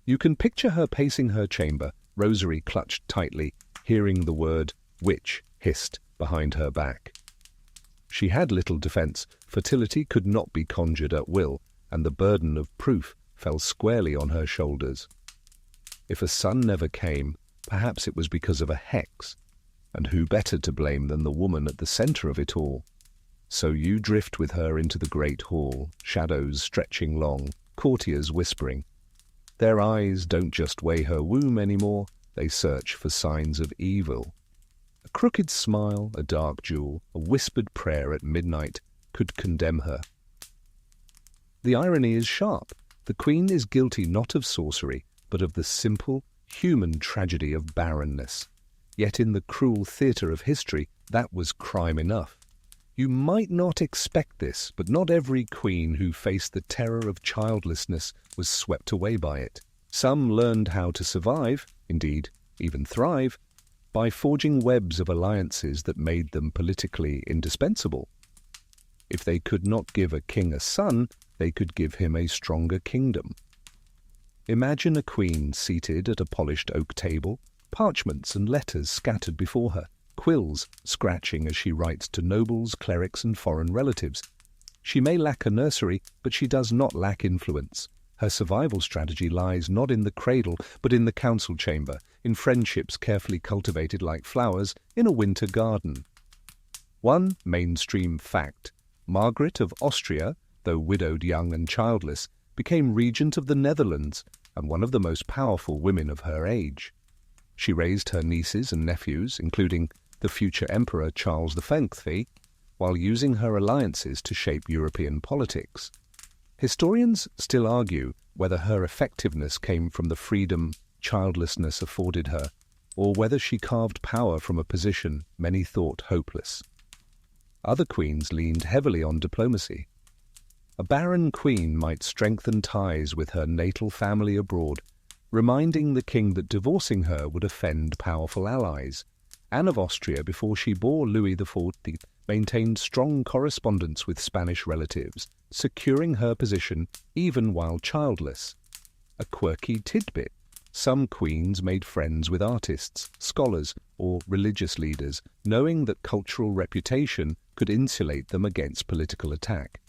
You can picture her pacing her chamber, rosary clutched tightly, hearing the word witch hissed behind her back. She had little defense. Fertility could not be conjured at will, and the burden of proof fell squarely on her shoulders. If a son never came, perhaps it was because of a hex, and who better to blame than the woman at the centre of it all? So you drift with her into the great hall, shadows stretching long, courtiers whispering. Their eyes don't just weigh her womb anymore, they search for signs of evil. A crooked smile, a dark jewel, a whispered prayer at midnight could condemn her. The irony is sharp. The queen is guilty not of sorcery, but of the simple, human tragedy of barrenness. Yet in the cruel theatre of history, that was crime enough. You might not expect this, but not every queen who faced the terror of childlessness was swept away by it. Some learned how to survive, indeed, even thrive, by forging webs of alliances that made them politically indispensable. If they could not give a king a son, they could give him a stronger kingdom. Imagine a queen seated at a polished oak table, parchments and letters scattered before her, quills scratching as she writes to nobles, clerics, and foreign relatives. She may lack a nursery, but she does not lack influence. Her survival strategy lies not in the cradle, but in the council chamber, in friendships carefully cultivated like flowers in a winter garden. One mainstream fact: Margaret of Austria, though widowed young and childless, became regent of the Netherlands and one of the most powerful women of her age. She raised her nieces and nephews, including the future Emperor Charles V, while using her alliances to shape European politics. Historians still argue whether her effectiveness came from the freedom childlessness afforded her, or whether she carved power from a position many thought hopeless. Other queens leaned heavily on diplomacy. A barren queen might strengthen ties with her natal family abroad, reminding the king that divorcing her would offend powerful allies. Anne of Austria, before she bore Louis XIV, maintained strong correspondence with Spanish relatives, securing her position even while childless. A quirky tidbit: some queens made friends with artists, scholars, or religious leaders, knowing that cultural reputation could insulate them against political attack.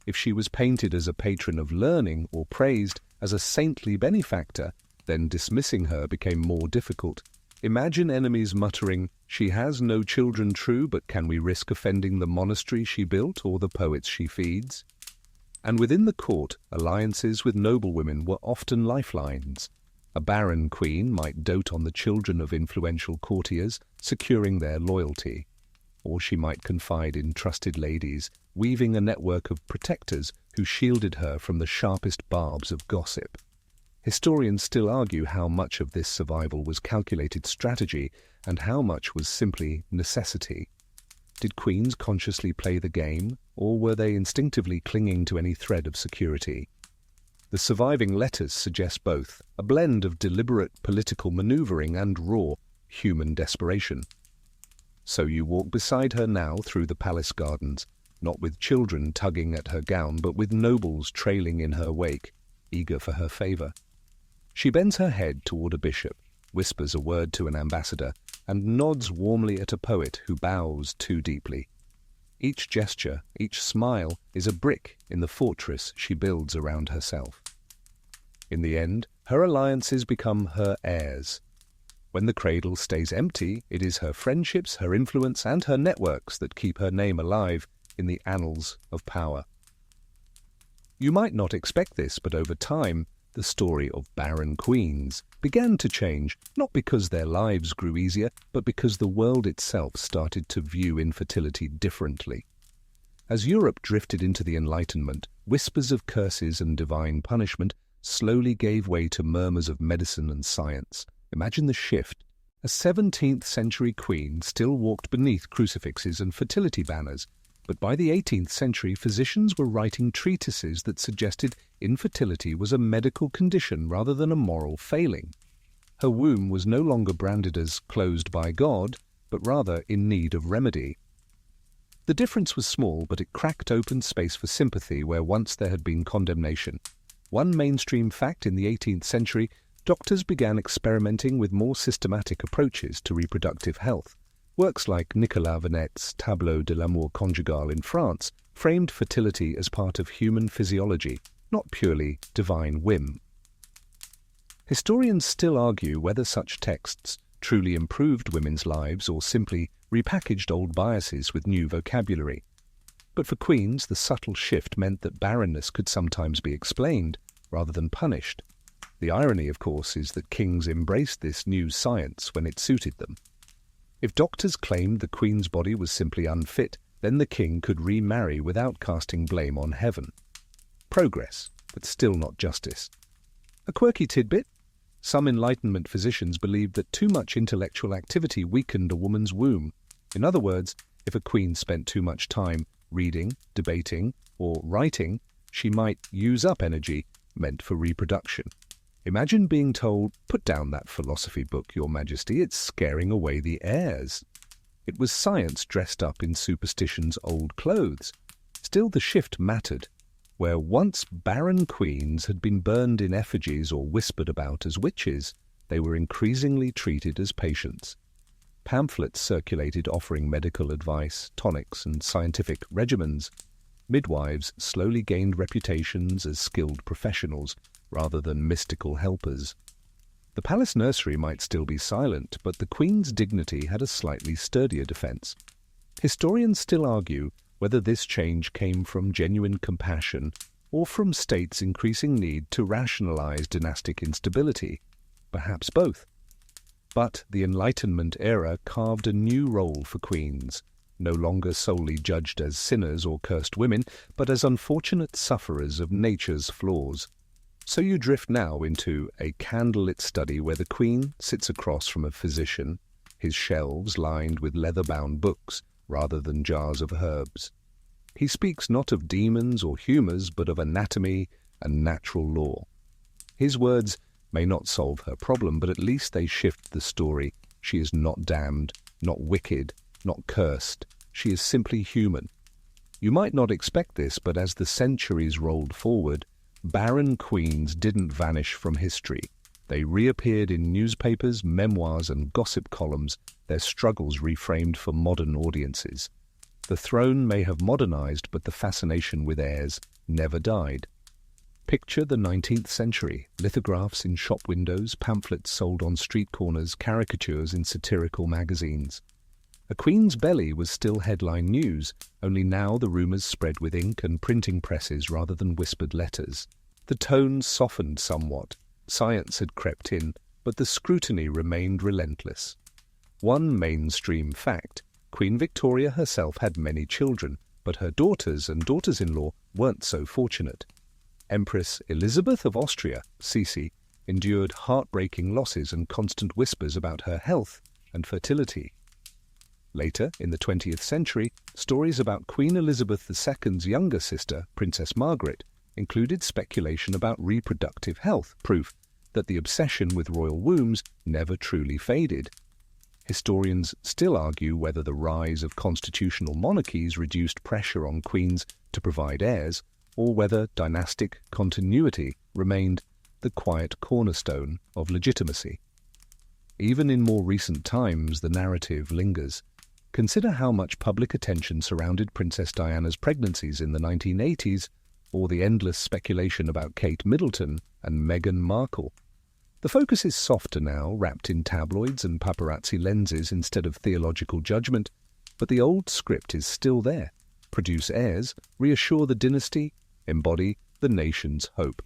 If she was painted as a patron of learning or praised as a saintly benefactor, then dismissing her became more difficult. Imagine enemies muttering, "She has no children, true, but can we risk offending the monastery she built or the poets she feeds?" And within the court, alliances with noblewomen were often lifelines. A barren queen might dote on the children of influential courtiers, securing their loyalty. Or she might confide in trusted ladies, weaving a network of protectors who shielded her from the sharpest barbs of gossip. Historians still argue how much of this survival was calculated strategy and how much was simply necessity. Did queens consciously play the game, or were they instinctively clinging to any thread of security? The surviving letters suggest both, a blend of deliberate political maneuvering and raw human desperation. So you walk beside her now through the palace gardens, not with children tugging at her gown, but with nobles trailing in her wake, eager for her favor. She bends her head toward a bishop, whispers a word to an ambassador, and nods warmly at a poet who bows too deeply. Each gesture, each smile, is a brick in the fortress she builds around herself. In the end, her alliances become her heirs. When the cradle stays empty, it is her friendships, her influence, and her networks that keep her name alive in the annals of power. You might not expect this, but over time, the story of barren queens began to change, not because their lives grew easier, but because the world itself started to view infertility differently. As Europe drifted into the Enlightenment, whispers of curses and divine punishment slowly gave way to murmurs of medicine and science. Imagine the shift. A 17th century queen still walked beneath crucifixes and fertility banners, but by the 18th century, physicians were writing treatises that suggested infertility was a medical condition rather than a moral failing. Her womb was no longer branded as closed by God, but rather in need of remedy. The difference was small, but it cracked open space for sympathy where once there had been condemnation. One mainstream fact: in the 18th century, doctors began experimenting with more systematic approaches to reproductive health. Works like Nicolas Venet's Tableau de l'amour conjugal in France framed fertility as part of human physiology, not purely divine whim. Historians still argue whether such texts truly improved women's lives or simply repackaged old biases with new vocabulary. But for queens, the subtle shift meant that barrenness could sometimes be explained rather than punished. The irony, of course, is that kings embraced this new science when it suited them. If doctors claimed the queen's body was simply unfit, then the king could remarry without casting blame on heaven. Progress, but still not justice. A quirky tidbit: some Enlightenment physicians believed that too much intellectual activity weakened a woman's womb. In other words, if a queen spent too much time reading, debating, or writing, she might use up energy meant for reproduction. Imagine being told, "Put down that philosophy book, Your Majesty, it's scaring away the heirs." It was science dressed up in superstition's old clothes. Still, the shift mattered. Where once barren queens had been burned in effigies or whispered about as witches, they were increasingly treated as patients. Pamphlets circulated offering medical advice, tonics, and scientific regimens. Midwives slowly gained reputations as skilled professionals, rather than mystical helpers. The palace nursery might still be silent, but the queen's dignity had a slightly sturdier defense. Historians still argue whether this change came from genuine compassion or from states' increasing need to rationalize dynastic instability. Perhaps both. But the Enlightenment era carved a new role for queens, no longer solely judged as sinners or cursed women, but as unfortunate sufferers of nature's flaws. So you drift now into a candlelit study where the queen sits across from a physician, his shelves lined with leather-bound books, rather than jars of herbs. He speaks not of demons or humours, but of anatomy and natural law. His words may not solve her problem, but at least they shift the story. She is not damned, not wicked, not cursed. She is simply human. You might not expect this, but as the centuries rolled forward, barren queens didn't vanish from history. They reappeared in newspapers, memoirs, and gossip columns, their struggles reframed for modern audiences. The throne may have modernized, but the fascination with heirs never died. Picture the 19th century, lithographs in shop windows, pamphlets sold on street corners, caricatures in satirical magazines. A queen's belly was still headline news, only now the rumours spread with ink and printing presses rather than whispered letters. The tone softened somewhat. Science had crept in, but the scrutiny remained relentless. One mainstream fact: Queen Victoria herself had many children, but her daughters and daughters-in-law weren't so fortunate. Empress Elizabeth of Austria, Sisi, endured heartbreaking losses and constant whispers about her health and fertility. Later, in the 20th century, stories about Queen Elizabeth II's younger sister, Princess Margaret, included speculation about reproductive health, proof that the obsession with royal wombs never truly faded. Historians still argue whether the rise of constitutional monarchies reduced pressure on queens to provide heirs, or whether dynastic continuity remained the quiet cornerstone of legitimacy. Even in more recent times, the narrative lingers. Consider how much public attention surrounded Princess Diana's pregnancies in the 1980s, or the endless speculation about Kate Middleton and Meghan Markle. The focus is softer now, wrapped in tabloids and paparazzi lenses instead of theological judgment, but the old script is still there. Produce heirs, reassure the dynasty, embody the nation's hope.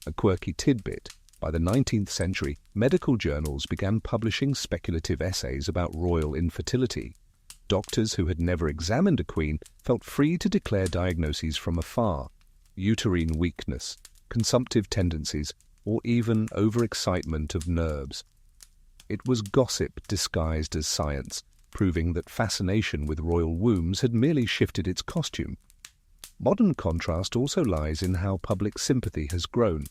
A quirky tidbit: by the 19th century, medical journals began publishing speculative essays about royal infertility. Doctors who had never examined a queen felt free to declare diagnoses from afar: uterine weakness, consumptive tendencies, or even overexcitement of nerves. It was gossip disguised as science, proving that fascination with royal wombs had merely shifted its costume. Modern contrast also lies in how public sympathy has grown.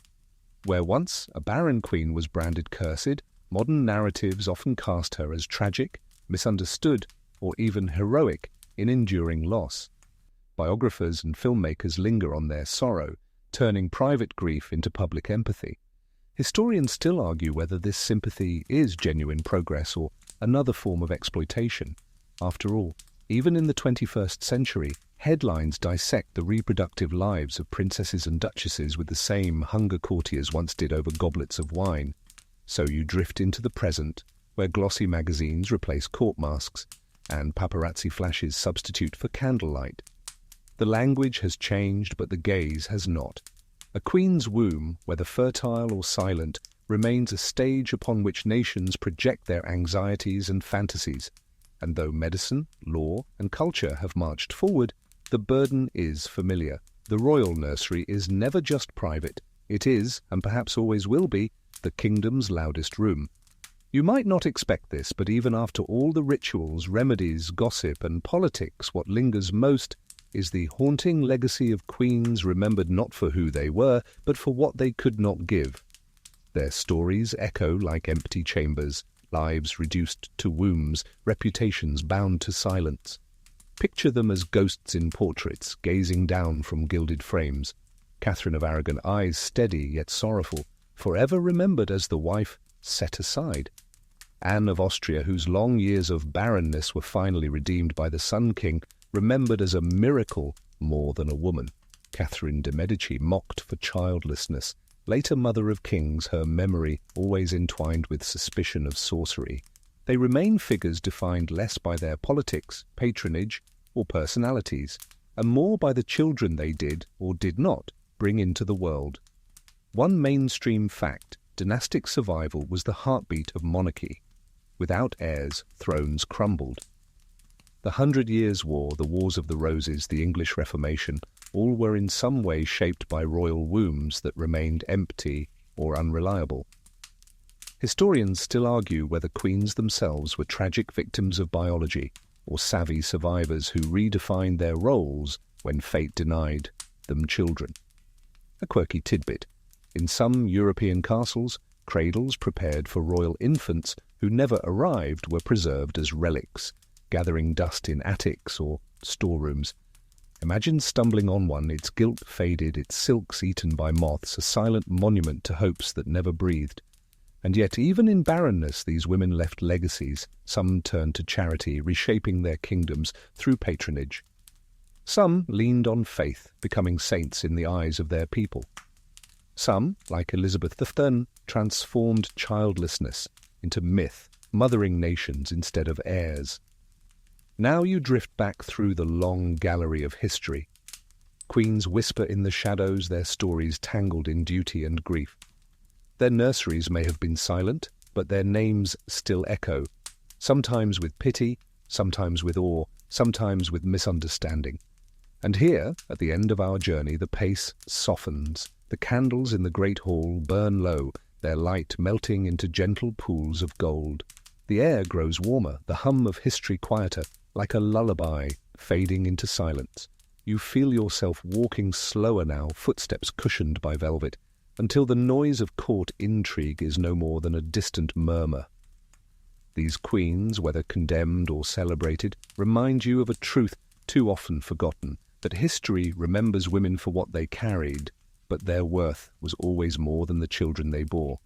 Where once a barren queen was branded cursed, modern narratives often cast her as tragic, misunderstood, or even heroic in enduring loss. Biographers and filmmakers linger on their sorrow, turning private grief into public empathy. Historians still argue whether this sympathy is genuine progress or another form of exploitation. After all, even in the 21st century, headlines dissect the reproductive lives of princesses and duchesses with the same hunger courtiers once did over goblets of wine. So you drift into the present, where glossy magazines replace court masks and paparazzi flashes substitute for candlelight. The language has changed, but the gaze has not. A queen's womb, whether fertile or silent, remains a stage upon which nations project their anxieties and fantasies. And though medicine, law, and culture have marched forward, the burden is familiar. The royal nursery is never just private. It is, and perhaps always will be, the kingdom's loudest room. You might not expect this, but even after all the rituals, remedies, gossip, and politics, what lingers most is the haunting legacy of queens remembered not for who they were, but for what they could not give. Their stories echo like empty chambers, lives reduced to wombs, reputations bound to silence. Picture them as ghosts in portraits, gazing down from gilded frames. Catherine of Aragon, eyes steady yet sorrowful, forever remembered as the wife set aside. Anne of Austria, whose long years of barrenness were finally redeemed by the Sun King, remembered as a miracle more than a woman. Catherine de' Medici, mocked for childlessness, later mother of kings, her memory always entwined with suspicion of sorcery. They remain figures defined less by their politics, patronage, or personalities, and more by the children they did or did not bring into the world. One mainstream fact: dynastic survival was the heartbeat of monarchy. Without heirs, thrones crumbled. The 100 Years' War, the Wars of the Roses, the English Reformation, all were in some way shaped by royal wombs that remained empty or unreliable. Historians still argue whether queens themselves were tragic victims of biology, or savvy survivors who redefined their roles when fate denied them children. A quirky tidbit. In some European castles, cradles prepared for royal infants who never arrived were preserved as relics, gathering dust in attics or storerooms. Imagine stumbling on one, its gilt faded, its silks eaten by moths, a silent monument to hopes that never breathed. And yet, even in barrenness, these women left legacies. Some turned to charity, reshaping their kingdoms through patronage. Some leaned on faith, becoming saints in the eyes of their people. Some, like Elizabeth I, transformed childlessness into myth, mothering nations instead of heirs. Now you drift back through the long gallery of history. Queens whisper in the shadows, their stories tangled in duty and grief. Their nurseries may have been silent, but their names still echo, sometimes with pity, sometimes with awe, sometimes with misunderstanding. And here, at the end of our journey, the pace softens. The candles in the great hall burn low, their light melting into gentle pools of gold. The air grows warmer, the hum of history quieter, like a lullaby fading into silence. You feel yourself walking slower now, footsteps cushioned by velvet, until the noise of court intrigue is no more than a distant murmur. These queens, whether condemned or celebrated, remind you of a truth too often forgotten, that history remembers women for what they carried, but their worth was always more than the children they bore.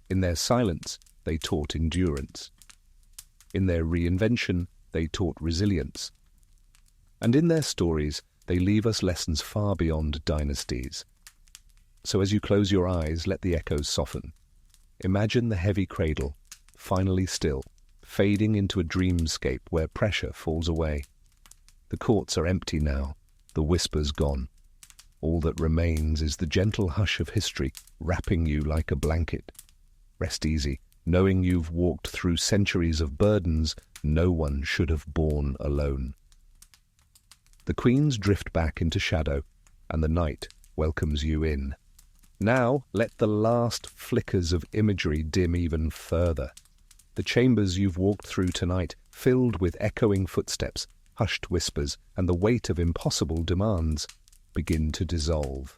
In their silence, they taught endurance. In their reinvention, they taught resilience. And in their stories, they leave us lessons far beyond dynasties. So as you close your eyes, let the echoes soften. Imagine the heavy cradle, finally still, fading into a dreamscape where pressure falls away. The courts are empty now, the whispers gone. All that remains is the gentle hush of history, wrapping you like a blanket. Rest easy, knowing you've walked through centuries of burdens no one should have borne alone. The queens drift back into shadow, and the night welcomes you in. Now let the last flickers of imagery dim even further. The chambers you've walked through tonight, filled with echoing footsteps, hushed whispers, and the weight of impossible demands, begin to dissolve.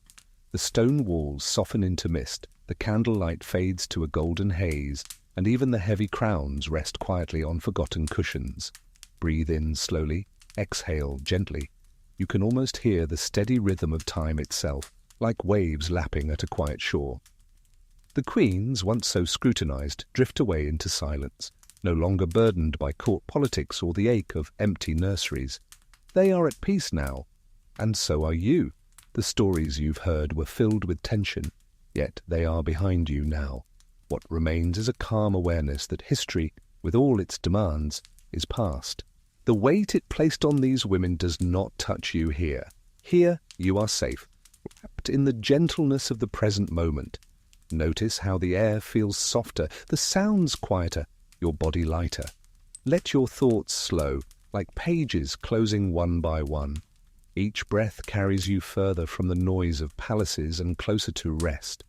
The stone walls soften into mist, the candlelight fades to a golden haze, and even the heavy crowns rest quietly on forgotten cushions. Breathe in slowly, exhale gently. You can almost hear the steady rhythm of time itself, like waves lapping at a quiet shore. The queens, once so scrutinized, drift away into silence, no longer burdened by court politics or the ache of empty nurseries. They are at peace now, and so are you. The stories you've heard were filled with tension, yet they are behind you now. What remains is a calm awareness that history, with all its demands, is past. The weight it placed on these women does not touch you here. Here you are safe, wrapped in the gentleness of the present moment. Notice how the air feels softer, the sounds quieter, your body lighter. Let your thoughts slow, like pages closing one by one. Each breath carries you further from the noise of palaces and closer to rest.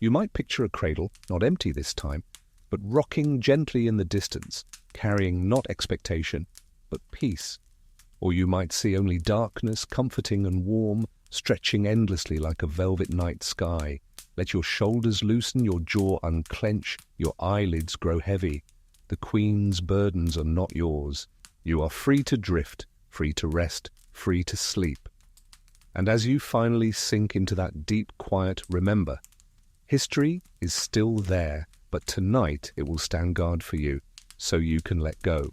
You might picture a cradle, not empty this time, but rocking gently in the distance, carrying not expectation, but peace. Or you might see only darkness, comforting and warm, stretching endlessly like a velvet night sky. Let your shoulders loosen, your jaw unclench, your eyelids grow heavy. The queen's burdens are not yours. You are free to drift, free to rest, free to sleep. And as you finally sink into that deep quiet, remember, history is still there, but tonight it will stand guard for you, so you can let go.